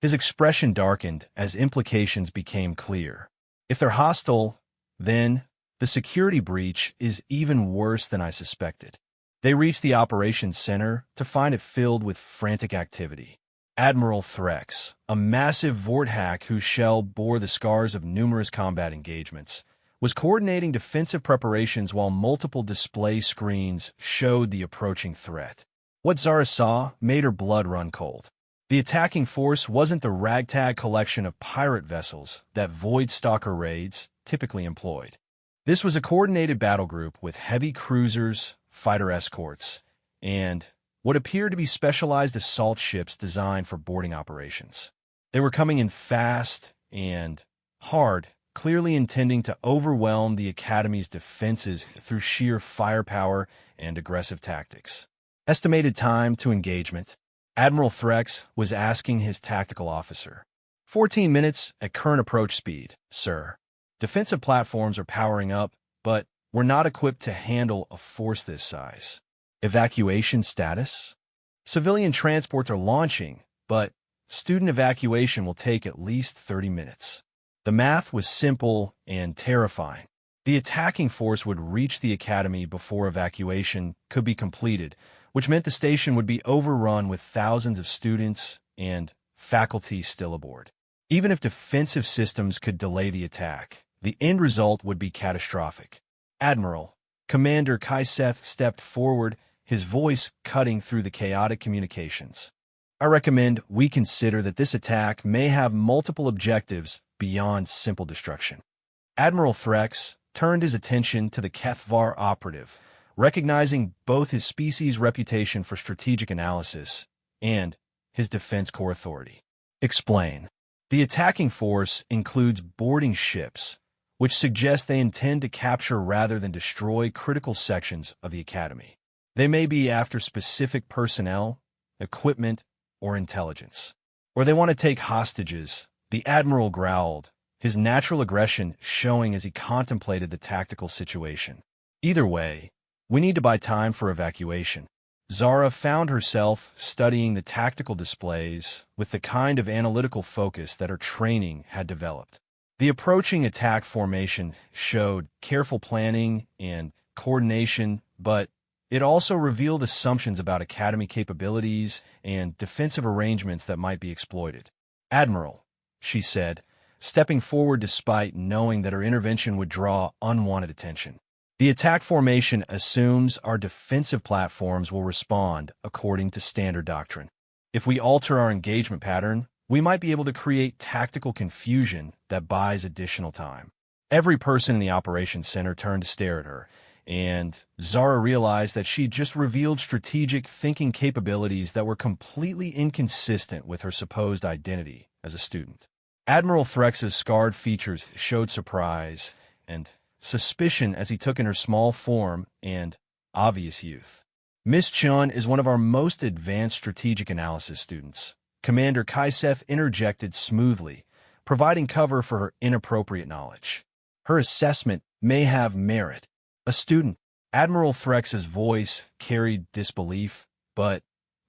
His expression darkened as implications became clear. If they're hostile, then the security breach is even worse than I suspected. They reached the operations center to find it filled with frantic activity. Admiral Threx, a massive Vorthack whose shell bore the scars of numerous combat engagements, was coordinating defensive preparations while multiple display screens showed the approaching threat. What Zara saw made her blood run cold. The attacking force wasn't the ragtag collection of pirate vessels that Void Stalker raids typically employed. This was a coordinated battle group with heavy cruisers, fighter escorts, and what appeared to be specialized assault ships designed for boarding operations. They were coming in fast and hard, clearly intending to overwhelm the Academy's defenses through sheer firepower and aggressive tactics. Estimated time to engagement. Admiral Threx was asking his tactical officer. 14 minutes at current approach speed, sir. Defensive platforms are powering up, but we're not equipped to handle a force this size. Evacuation status? Civilian transports are launching, but student evacuation will take at least 30 minutes. The math was simple and terrifying. The attacking force would reach the Academy before evacuation could be completed, which meant the station would be overrun with thousands of students and faculty still aboard. Even if defensive systems could delay the attack, the end result would be catastrophic. Admiral, Commander Kaiseth stepped forward, his voice cutting through the chaotic communications. I recommend we consider that this attack may have multiple objectives beyond simple destruction. Admiral Threx turned his attention to the Kethvar operative, recognizing both his species' reputation for strategic analysis and his Defense Corps authority. Explain. The attacking force includes boarding ships, which suggests they intend to capture rather than destroy critical sections of the Academy. They may be after specific personnel, equipment, or intelligence. Or they want to take hostages, the Admiral growled, his natural aggression showing as he contemplated the tactical situation. Either way, we need to buy time for evacuation. Zara found herself studying the tactical displays with the kind of analytical focus that her training had developed. The approaching attack formation showed careful planning and coordination, but it also revealed assumptions about Academy capabilities and defensive arrangements that might be exploited. Admiral, she said, stepping forward despite knowing that her intervention would draw unwanted attention. The attack formation assumes our defensive platforms will respond according to standard doctrine. If we alter our engagement pattern, we might be able to create tactical confusion that buys additional time. Every person in the operations center turned to stare at her, and Zara realized that she'd just revealed strategic thinking capabilities that were completely inconsistent with her supposed identity as a student. Admiral Threx's scarred features showed surprise and suspicion as he took in her small form and obvious youth. Miss Chun is one of our most advanced strategic analysis students. Commander Kaiseth interjected smoothly, providing cover for her inappropriate knowledge. Her assessment may have merit. A student. Admiral Threx's voice carried disbelief, but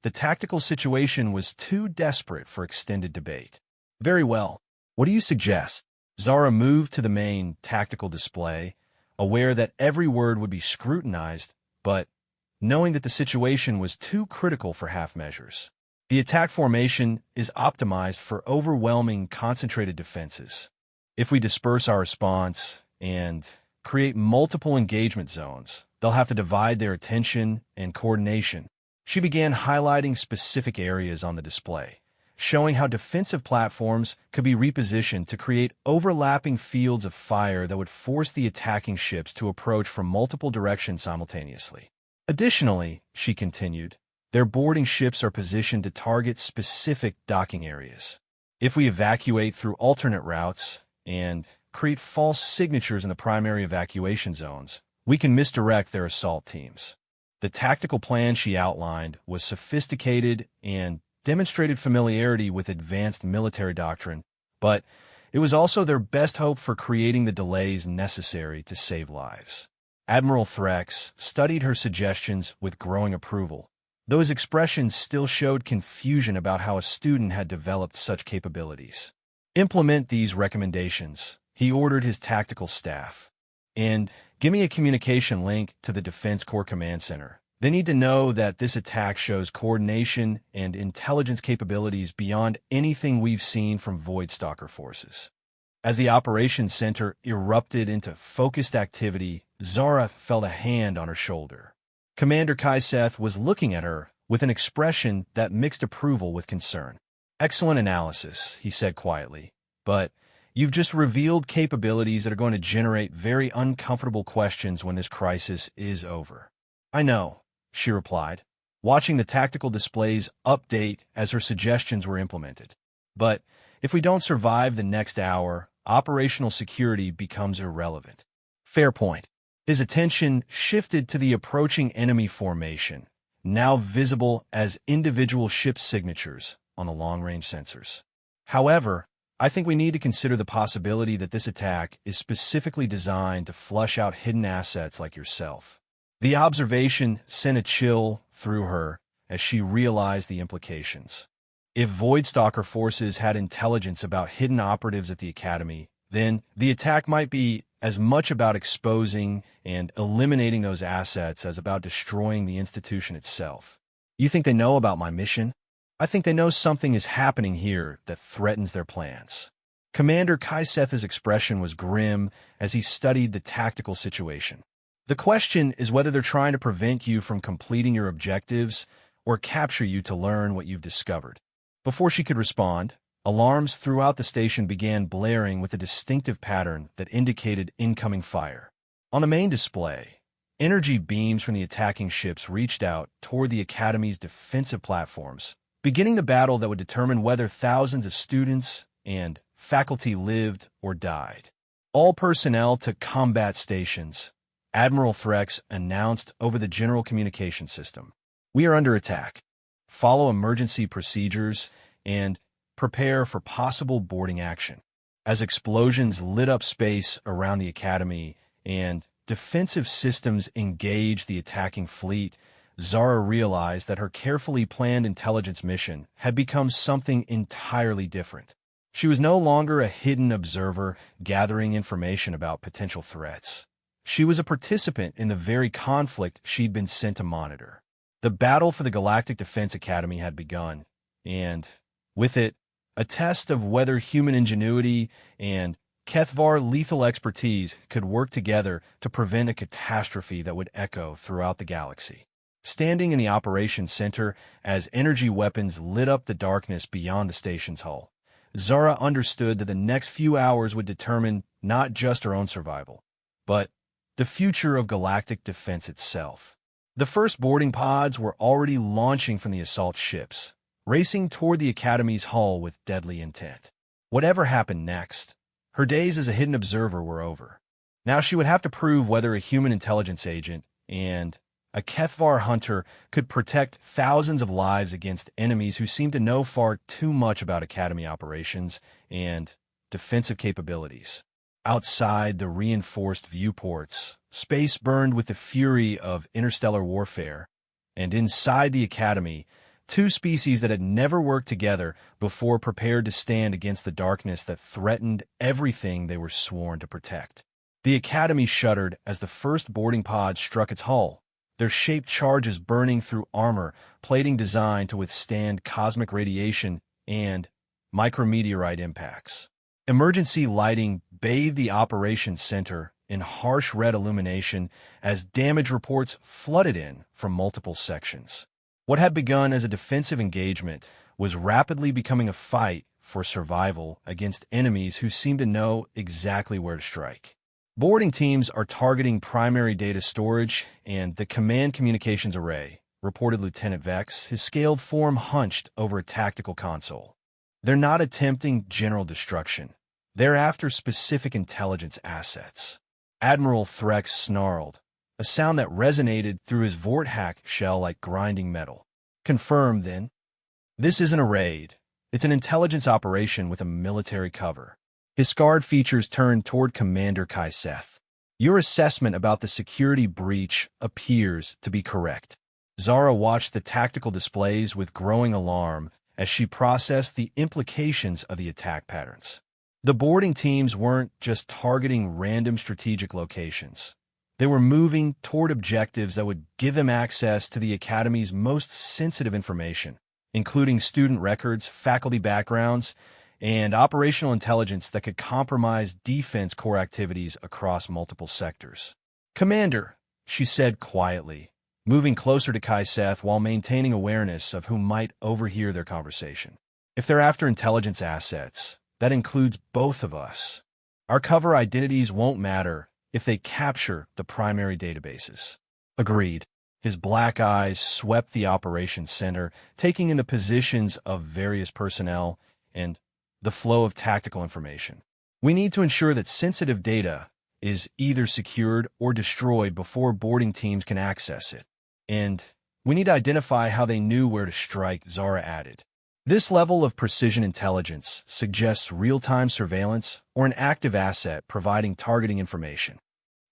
the tactical situation was too desperate for extended debate. Very well. What do you suggest? Zara moved to the main tactical display, aware that every word would be scrutinized, but knowing that the situation was too critical for half measures. The attack formation is optimized for overwhelming concentrated defenses. If we disperse our response and create multiple engagement zones, they'll have to divide their attention and coordination. She began highlighting specific areas on the display, showing how defensive platforms could be repositioned to create overlapping fields of fire that would force the attacking ships to approach from multiple directions simultaneously. Additionally, she continued, their boarding ships are positioned to target specific docking areas. If we evacuate through alternate routes and create false signatures in the primary evacuation zones, we can misdirect their assault teams. The tactical plan she outlined was sophisticated and demonstrated familiarity with advanced military doctrine, but it was also their best hope for creating the delays necessary to save lives. Admiral Threx studied her suggestions with growing approval, though his expressions still showed confusion about how a student had developed such capabilities. Implement these recommendations, he ordered his tactical staff. And give me a communication link to the Defense Corps Command Center. They need to know that this attack shows coordination and intelligence capabilities beyond anything we've seen from Void Stalker forces. As the operations center erupted into focused activity, Zara felt a hand on her shoulder. Commander Kaiseth was looking at her with an expression that mixed approval with concern. "Excellent analysis," he said quietly, "but you've just revealed capabilities that are going to generate very uncomfortable questions when this crisis is over." "I know," she replied, watching the tactical displays update as her suggestions were implemented. "But if we don't survive the next hour, operational security becomes irrelevant." "Fair point." His attention shifted to the approaching enemy formation, now visible as individual ship signatures on the long-range sensors. "However, I think we need to consider the possibility that this attack is specifically designed to flush out hidden assets like yourself." The observation sent a chill through her as she realized the implications. If Voidstalker forces had intelligence about hidden operatives at the Academy, then the attack might be as much about exposing and eliminating those assets as about destroying the institution itself. "You think they know about my mission?" "I think they know something is happening here that threatens their plans." Commander Kaiseth's expression was grim as he studied the tactical situation. "The question is whether they're trying to prevent you from completing your objectives or capture you to learn what you've discovered." Before she could respond, alarms throughout the station began blaring with a distinctive pattern that indicated incoming fire. On the main display, energy beams from the attacking ships reached out toward the Academy's defensive platforms, beginning the battle that would determine whether thousands of students and faculty lived or died. "All personnel to combat stations," Admiral Threx announced over the general communication system. "We are under attack. Follow emergency procedures and prepare for possible boarding action." As explosions lit up space around the Academy and defensive systems engaged the attacking fleet, Zara realized that her carefully planned intelligence mission had become something entirely different. She was no longer a hidden observer gathering information about potential threats. She was a participant in the very conflict she'd been sent to monitor. The battle for the Galactic Defense Academy had begun, and, with it, a test of whether human ingenuity and Kethvar lethal expertise could work together to prevent a catastrophe that would echo throughout the galaxy. Standing in the operations center as energy weapons lit up the darkness beyond the station's hull, Zara understood that the next few hours would determine not just her own survival, but the future of galactic defense itself. The first boarding pods were already launching from the assault ships, racing toward the Academy's hull with deadly intent. Whatever happened next, her days as a hidden observer were over. Now she would have to prove whether a human intelligence agent and a Kethvar hunter could protect thousands of lives against enemies who seemed to know far too much about Academy operations and defensive capabilities. Outside the reinforced viewports, space burned with the fury of interstellar warfare, and inside the Academy, two species that had never worked together before prepared to stand against the darkness that threatened everything they were sworn to protect. The Academy shuddered as the first boarding pod struck its hull, their shaped charges burning through armor plating designed to withstand cosmic radiation and micrometeorite impacts. Emergency lighting bathed the operations center in harsh red illumination as damage reports flooded in from multiple sections. What had begun as a defensive engagement was rapidly becoming a fight for survival against enemies who seemed to know exactly where to strike. Boarding teams are targeting primary data storage and the command communications array, reported Lieutenant Vex, his scaled form hunched over a tactical console. They're not attempting general destruction. They're after specific intelligence assets. Admiral Threx snarled, a sound that resonated through his Vorthack shell like grinding metal. Confirmed, then. This isn't a raid. It's an intelligence operation with a military cover. His scarred features turned toward Commander Kaiseth. Your assessment about the security breach appears to be correct. Zara watched the tactical displays with growing alarm as she processed the implications of the attack patterns. The boarding teams weren't just targeting random strategic locations. They were moving toward objectives that would give them access to the Academy's most sensitive information, including student records, faculty backgrounds, and operational intelligence that could compromise defense core activities across multiple sectors. "Commander," she said quietly, moving closer to Kaiseth while maintaining awareness of who might overhear their conversation. If they're after intelligence assets, that includes both of us. Our cover identities won't matter if they capture the primary databases. Agreed. His black eyes swept the operations center, taking in the positions of various personnel and the flow of tactical information. We need to ensure that sensitive data is either secured or destroyed before boarding teams can access it. And we need to identify how they knew where to strike, Zara added. This level of precision intelligence suggests real-time surveillance or an active asset providing targeting information.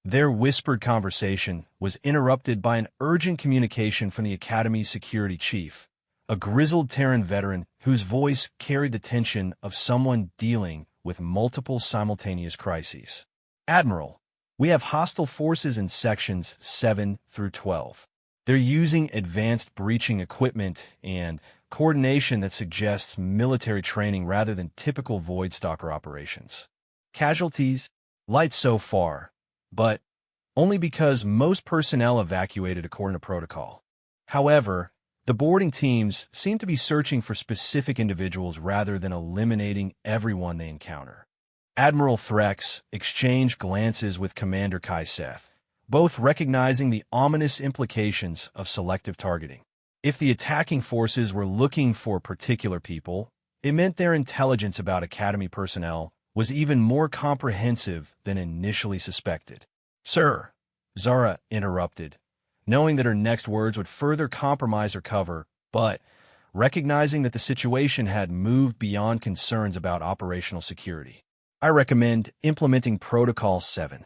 Their whispered conversation was interrupted by an urgent communication from the Academy's security chief, a grizzled Terran veteran whose voice carried the tension of someone dealing with multiple simultaneous crises. Admiral, we have hostile forces in sections 7 through 12. They're using advanced breaching equipment and coordination that suggests military training rather than typical Voidstalker operations. Casualties? Light so far, but only because most personnel evacuated according to protocol. However, the boarding teams seem to be searching for specific individuals rather than eliminating everyone they encounter. Admiral Threx exchanged glances with Commander Kaiseth, both recognizing the ominous implications of selective targeting. If the attacking forces were looking for particular people, it meant their intelligence about Academy personnel was even more comprehensive than initially suspected. Sir, Zara interrupted, knowing that her next words would further compromise her cover, but recognizing that the situation had moved beyond concerns about operational security. I recommend implementing Protocol 7.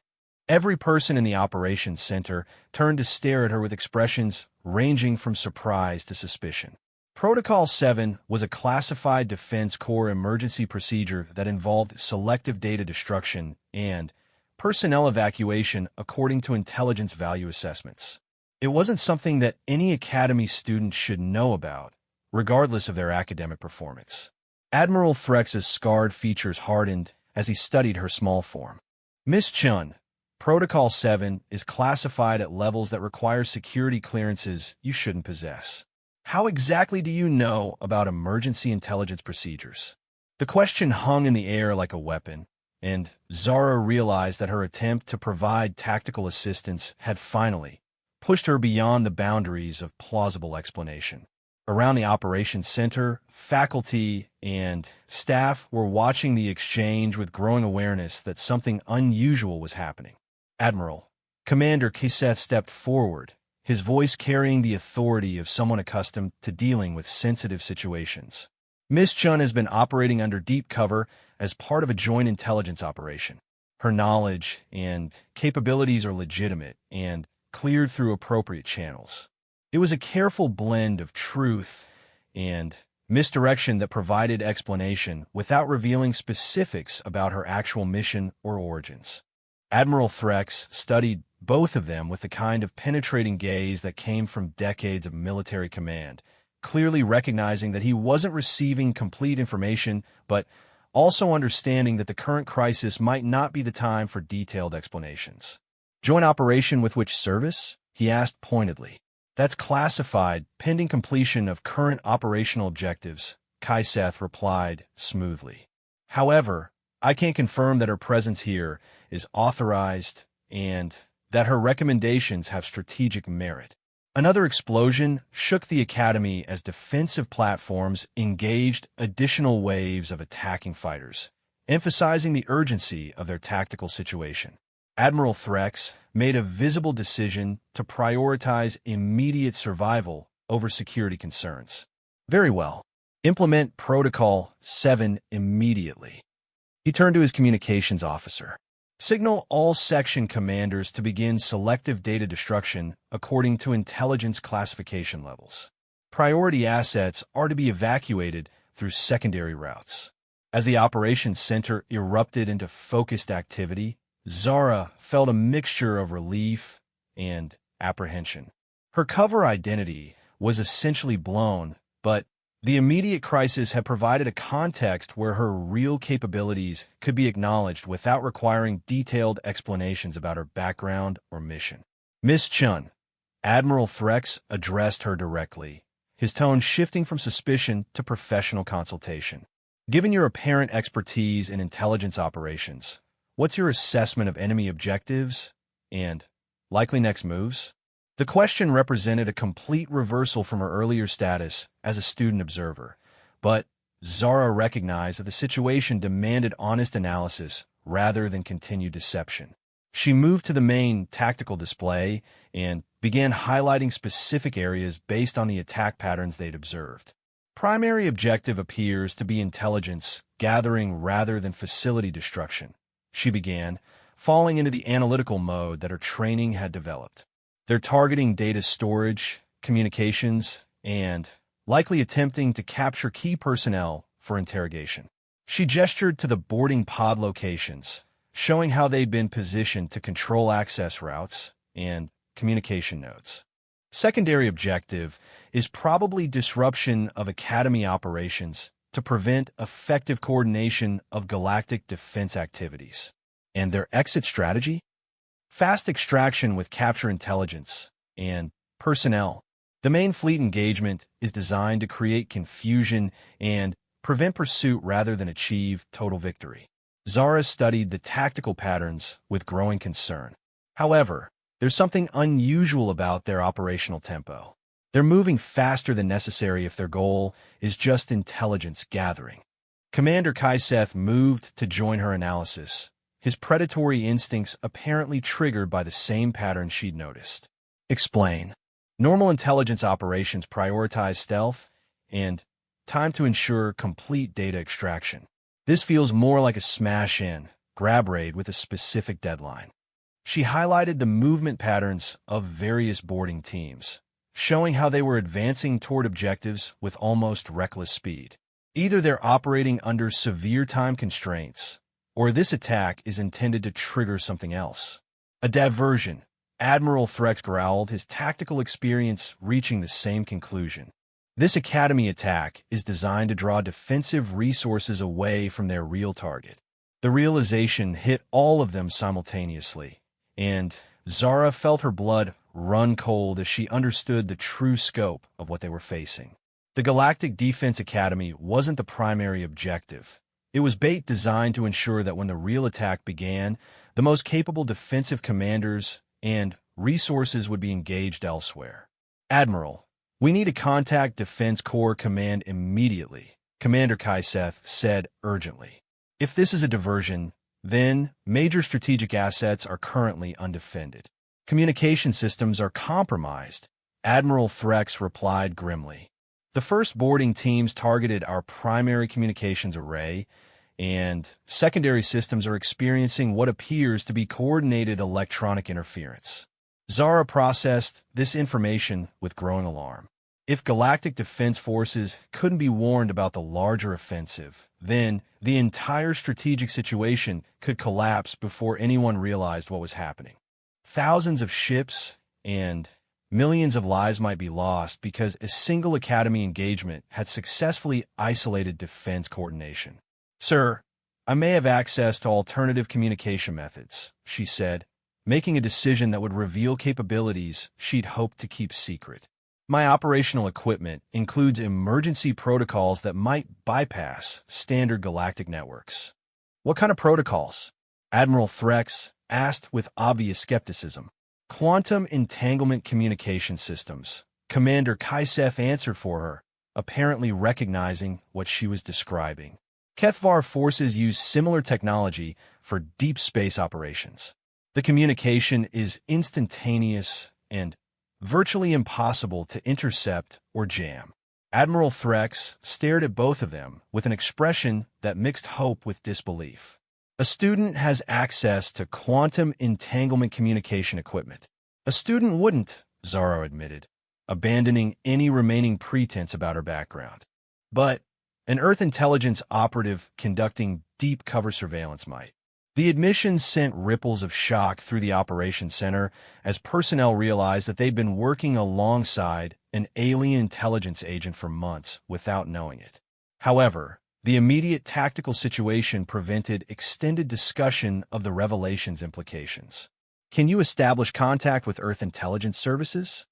Every person in the operations center turned to stare at her with expressions ranging from surprise to suspicion. Protocol 7 was a classified Defense Corps emergency procedure that involved selective data destruction and personnel evacuation according to intelligence value assessments. It wasn't something that any Academy student should know about, regardless of their academic performance. Admiral Threx's scarred features hardened as he studied her small form. Miss Chun, Protocol 7 is classified at levels that require security clearances you shouldn't possess. How exactly do you know about emergency intelligence procedures? The question hung in the air like a weapon, and Zara realized that her attempt to provide tactical assistance had finally pushed her beyond the boundaries of plausible explanation. Around the operations center, faculty and staff were watching the exchange with growing awareness that something unusual was happening. Admiral, Commander Kaiseth stepped forward, his voice carrying the authority of someone accustomed to dealing with sensitive situations. Miss Chun has been operating under deep cover as part of a joint intelligence operation. Her knowledge and capabilities are legitimate and cleared through appropriate channels. It was a careful blend of truth and misdirection that provided explanation without revealing specifics about her actual mission or origins. Admiral Threx studied both of them with the kind of penetrating gaze that came from decades of military command, clearly recognizing that he wasn't receiving complete information, but also understanding that the current crisis might not be the time for detailed explanations. Joint operation with which service? He asked pointedly. That's classified, pending completion of current operational objectives, Kaiseth replied smoothly. However, I can confirm that her presence here is authorized and that her recommendations have strategic merit. Another explosion shook the Academy as defensive platforms engaged additional waves of attacking fighters, emphasizing the urgency of their tactical situation. Admiral Threx made a visible decision to prioritize immediate survival over security concerns. Very well. Implement Protocol 7 immediately. He turned to his communications officer. Signal all section commanders to begin selective data destruction according to intelligence classification levels. Priority assets are to be evacuated through secondary routes. As the operations center erupted into focused activity, Zara felt a mixture of relief and apprehension. Her cover identity was essentially blown, but the immediate crisis had provided a context where her real capabilities could be acknowledged without requiring detailed explanations about her background or mission. Miss Chun, Admiral Threx addressed her directly, his tone shifting from suspicion to professional consultation. Given your apparent expertise in intelligence operations, what's your assessment of enemy objectives and likely next moves? The question represented a complete reversal from her earlier status as a student observer, but Zara recognized that the situation demanded honest analysis rather than continued deception. She moved to the main tactical display and began highlighting specific areas based on the attack patterns they'd observed. Primary objective appears to be intelligence gathering rather than facility destruction, she began, falling into the analytical mode that her training had developed. They're targeting data storage, communications, and likely attempting to capture key personnel for interrogation. She gestured to the boarding pod locations, showing how they'd been positioned to control access routes and communication nodes. Secondary objective is probably disruption of Academy operations to prevent effective coordination of galactic defense activities. And their exit strategy? Fast extraction with capture intelligence and personnel. The main fleet engagement is designed to create confusion and prevent pursuit rather than achieve total victory. Zara studied the tactical patterns with growing concern. However, there's something unusual about their operational tempo. They're moving faster than necessary if their goal is just intelligence gathering. Commander Kaiseth moved to join her analysis, his predatory instincts apparently triggered by the same pattern she'd noticed. Explain. Normal intelligence operations prioritize stealth and time to ensure complete data extraction. This feels more like a smash-in, grab raid with a specific deadline. She highlighted the movement patterns of various boarding teams, showing how they were advancing toward objectives with almost reckless speed. Either they're operating under severe time constraints, or this attack is intended to trigger something else. A diversion. Admiral Threx growled, his tactical experience reaching the same conclusion. This Academy attack is designed to draw defensive resources away from their real target. The realization hit all of them simultaneously, and Zara felt her blood run cold as she understood the true scope of what they were facing. The Galactic Defense Academy wasn't the primary objective. It was bait designed to ensure that when the real attack began, the most capable defensive commanders and resources would be engaged elsewhere. Admiral, we need to contact Defense Corps Command immediately, Commander Kaiseth said urgently. If this is a diversion, then major strategic assets are currently undefended. Communication systems are compromised, Admiral Threx replied grimly. The first boarding teams targeted our primary communications array, and secondary systems are experiencing what appears to be coordinated electronic interference. Zara processed this information with growing alarm. If Galactic Defense Forces couldn't be warned about the larger offensive, then the entire strategic situation could collapse before anyone realized what was happening. Thousands of ships and millions of lives might be lost because a single Academy engagement had successfully isolated defense coordination. Sir, I may have access to alternative communication methods, she said, making a decision that would reveal capabilities she'd hoped to keep secret. My operational equipment includes emergency protocols that might bypass standard galactic networks. What kind of protocols? Admiral Threx asked with obvious skepticism. Quantum entanglement communication systems. Commander Kaiseth answered for her, apparently recognizing what she was describing. HFY forces use similar technology for deep space operations. The communication is instantaneous and virtually impossible to intercept or jam. Admiral Threx stared at both of them with an expression that mixed hope with disbelief. A student has access to quantum entanglement communication equipment. A student wouldn't, Zara admitted, abandoning any remaining pretense about her background. But an Earth intelligence operative conducting deep cover surveillance might. The admission sent ripples of shock through the operations center as personnel realized that they'd been working alongside an alien intelligence agent for months without knowing it. However, the immediate tactical situation prevented extended discussion of the revelation's implications. Can you establish contact with Earth intelligence services?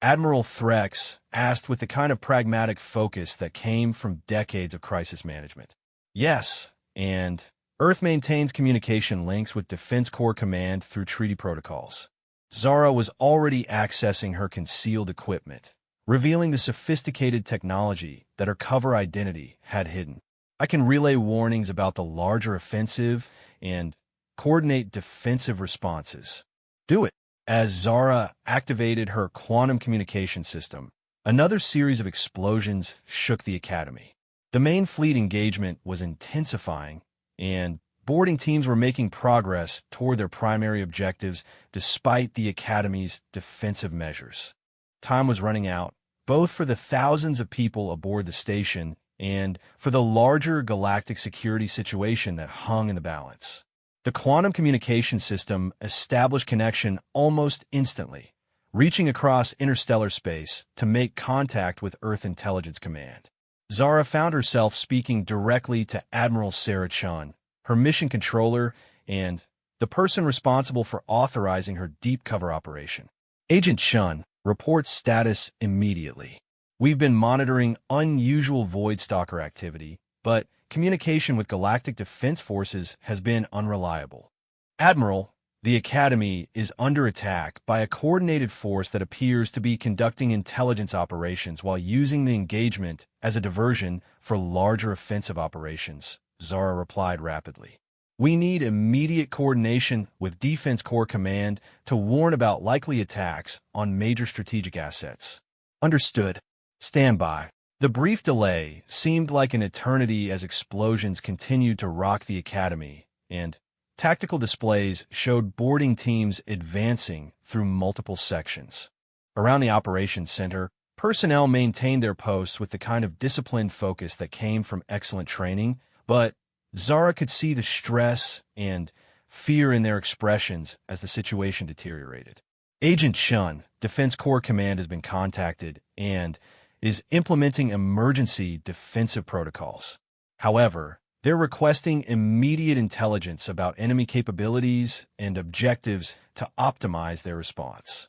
Admiral Threx asked with the kind of pragmatic focus that came from decades of crisis management. Yes, and Earth maintains communication links with Defense Corps Command through treaty protocols. Zara was already accessing her concealed equipment, revealing the sophisticated technology that her cover identity had hidden. I can relay warnings about the larger offensive and coordinate defensive responses. Do it. As Zara activated her quantum communication system, another series of explosions shook the Academy. The main fleet engagement was intensifying, and boarding teams were making progress toward their primary objectives despite the Academy's defensive measures. Time was running out, both for the thousands of people aboard the station and for the larger galactic security situation that hung in the balance. The quantum communication system established connection almost instantly, reaching across interstellar space to make contact with Earth Intelligence Command. Zara found herself speaking directly to Admiral Sarah Chun, her mission controller, and the person responsible for authorizing her deep cover operation. Agent Chun, reports status immediately. We've been monitoring unusual Void Stalker activity, but communication with Galactic Defense Forces has been unreliable. Admiral, the Academy is under attack by a coordinated force that appears to be conducting intelligence operations while using the engagement as a diversion for larger offensive operations, Zara replied rapidly. We need immediate coordination with Defense Corps Command to warn about likely attacks on major strategic assets. Understood. Stand by. The brief delay seemed like an eternity as explosions continued to rock the Academy, and tactical displays showed boarding teams advancing through multiple sections. Around the operations center, personnel maintained their posts with the kind of disciplined focus that came from excellent training, but Zara could see the stress and fear in their expressions as the situation deteriorated. Agent Chun, Defense Corps Command, has been contacted and is implementing emergency defensive protocols. However, they're requesting immediate intelligence about enemy capabilities and objectives to optimize their response.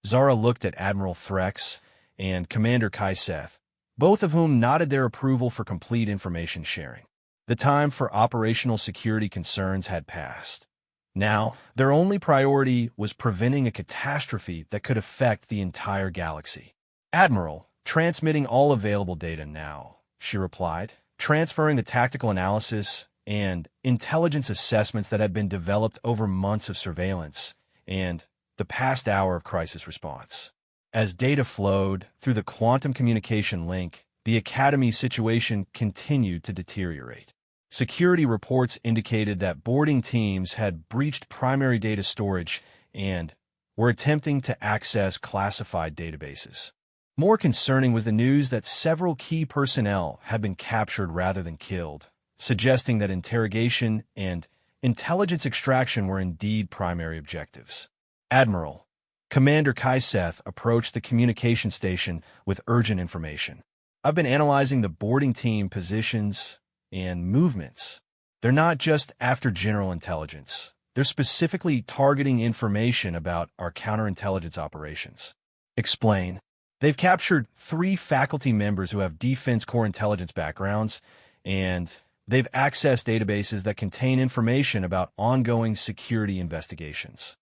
Zara looked at Admiral Threx and Commander Kaiseth, both of whom nodded their approval for complete information sharing. The time for operational security concerns had passed. Now, their only priority was preventing a catastrophe that could affect the entire galaxy. Admiral, transmitting all available data now, she replied, transferring the tactical analysis and intelligence assessments that had been developed over months of surveillance and the past hour of crisis response. As data flowed through the quantum communication link, the Academy's situation continued to deteriorate. Security reports indicated that boarding teams had breached primary data storage and were attempting to access classified databases. More concerning was the news that several key personnel had been captured rather than killed, suggesting that interrogation and intelligence extraction were indeed primary objectives. Admiral, Commander Kaiseth approached the communication station with urgent information. I've been analyzing the boarding team positions and movements. They're not just after general intelligence. They're specifically targeting information about our counterintelligence operations. Explain. They've captured 3 faculty members who have Defense Corps intelligence backgrounds, and they've accessed databases that contain information about ongoing security investigations.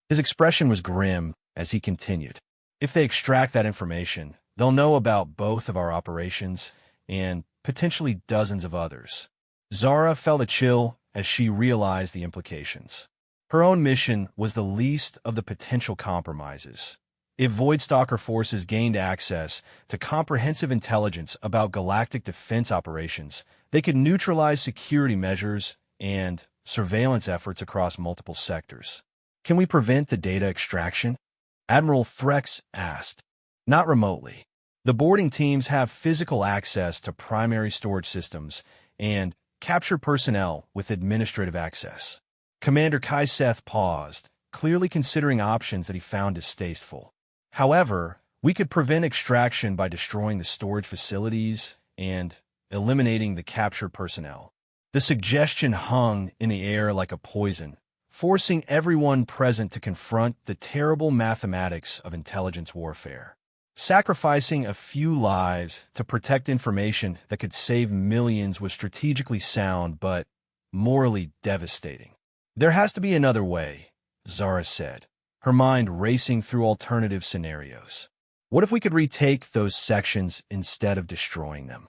His expression was grim as he continued. If they extract that information, they'll know about both of our operations and potentially dozens of others. Zara felt a chill as she realized the implications. Her own mission was the least of the potential compromises. If Void Stalker forces gained access to comprehensive intelligence about galactic defense operations, they could neutralize security measures and surveillance efforts across multiple sectors. Can we prevent the data extraction? Admiral Threx asked. Not remotely. The boarding teams have physical access to primary storage systems and captured personnel with administrative access. Commander Kaiseth paused, clearly considering options that he found distasteful. However, we could prevent extraction by destroying the storage facilities and eliminating the captured personnel. The suggestion hung in the air like a poison, forcing everyone present to confront the terrible mathematics of intelligence warfare. Sacrificing a few lives to protect information that could save millions was strategically sound but morally devastating. There has to be another way, Zara said, her mind racing through alternative scenarios. What if we could retake those sections instead of destroying them?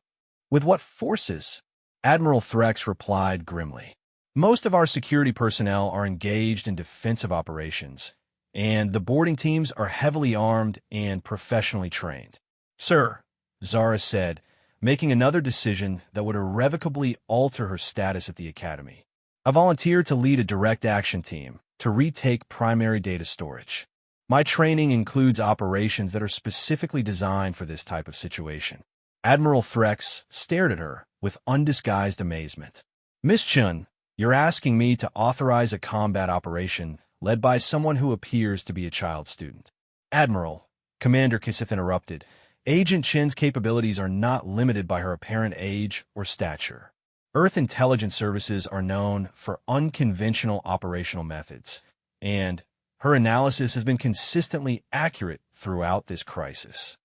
With what forces? Admiral Threx replied grimly. Most of our security personnel are engaged in defensive operations, and the boarding teams are heavily armed and professionally trained. Sir, Zara said, making another decision that would irrevocably alter her status at the Academy. I volunteered to lead a direct action team to retake primary data storage. My training includes operations that are specifically designed for this type of situation. Admiral Threx stared at her with undisguised amazement. Miss Chun, you're asking me to authorize a combat operation led by someone who appears to be a child student. Admiral, Commander Kiseth interrupted, Agent Chen's capabilities are not limited by her apparent age or stature. Earth intelligence services are known for unconventional operational methods, and her analysis has been consistently accurate throughout this crisis.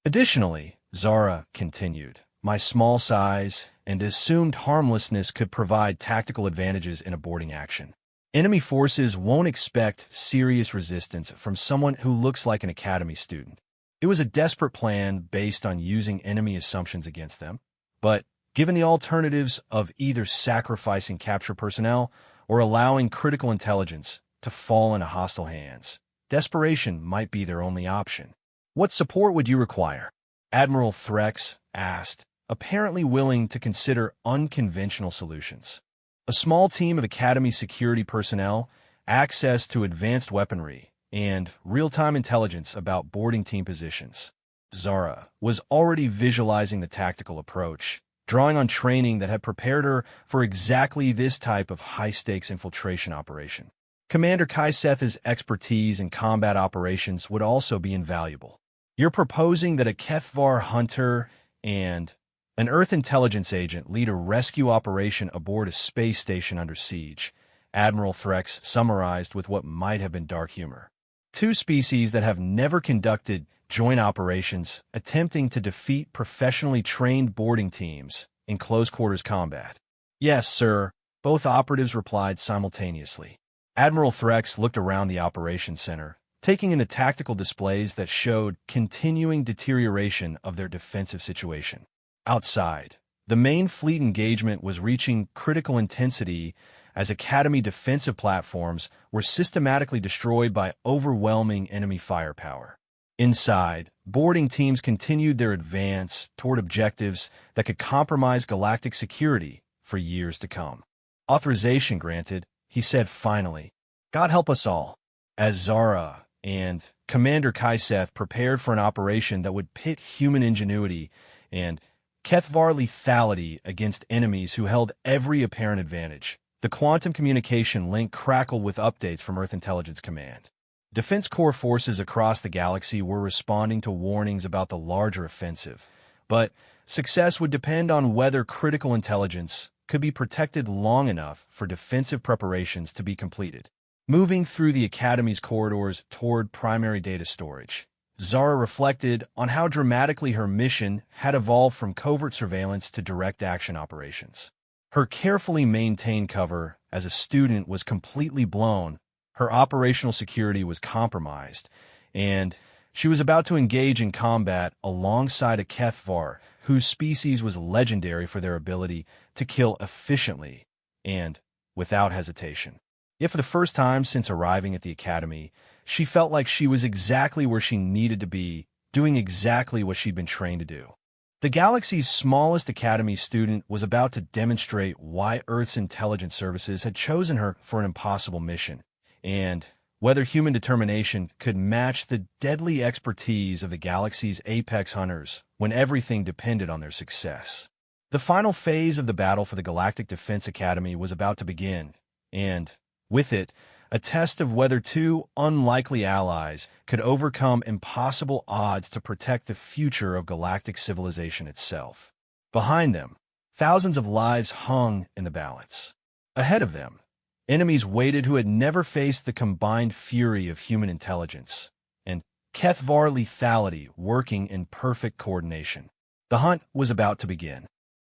Additionally, Zara continued, my small size and assumed harmlessness could provide tactical advantages in a boarding action. Enemy forces won't expect serious resistance from someone who looks like an Academy student. It was a desperate plan based on using enemy assumptions against them, but given the alternatives of either sacrificing capture personnel or allowing critical intelligence to fall into hostile hands, desperation might be their only option. What support would you require? Admiral Threx asked, apparently willing to consider unconventional solutions. A small team of Academy security personnel, access to advanced weaponry, and real-time intelligence about boarding team positions. Zara was already visualizing the tactical approach, drawing on training that had prepared her for exactly this type of high-stakes infiltration operation. Commander Kiseth's expertise in combat operations would also be invaluable. You're proposing that a Kethvar hunter and an Earth intelligence agent lead a rescue operation aboard a space station under siege, Admiral Threx summarized with what might have been dark humor. Two species that have never conducted joint operations attempting to defeat professionally trained boarding teams in close-quarters combat. Yes, sir, both operatives replied simultaneously. Admiral Threx looked around the operations center, taking in the tactical displays that showed continuing deterioration of their defensive situation. Outside, the main fleet engagement was reaching critical intensity as Academy defensive platforms were systematically destroyed by overwhelming enemy firepower. Inside, boarding teams continued their advance toward objectives that could compromise galactic security for years to come. Authorization granted, he said finally. God help us all. As Zara and Commander Kiseth prepared for an operation that would pit human ingenuity and Kethvar lethality against enemies who held every apparent advantage, the quantum communication link crackled with updates from Earth Intelligence Command. Defense Corps forces across the galaxy were responding to warnings about the larger offensive, but success would depend on whether critical intelligence could be protected long enough for defensive preparations to be completed. Moving through the Academy's corridors toward primary data storage, Zara reflected on how dramatically her mission had evolved from covert surveillance to direct action operations. Her carefully maintained cover as a student was completely blown, her operational security was compromised, and she was about to engage in combat alongside a Kethvar whose species was legendary for their ability to kill efficiently and without hesitation. Yet for the first time since arriving at the Academy, she felt like she was exactly where she needed to be, doing exactly what she'd been trained to do. The galaxy's smallest Academy student was about to demonstrate why Earth's intelligence services had chosen her for an impossible mission, and whether human determination could match the deadly expertise of the galaxy's apex hunters when everything depended on their success. The final phase of the battle for the Galactic Defense Academy was about to begin, and, with it, a test of whether two unlikely allies could overcome impossible odds to protect the future of galactic civilization itself. Behind them, thousands of lives hung in the balance. Ahead of them, enemies waited who had never faced the combined fury of human intelligence and Kethvar lethality working in perfect coordination. The hunt was about to begin.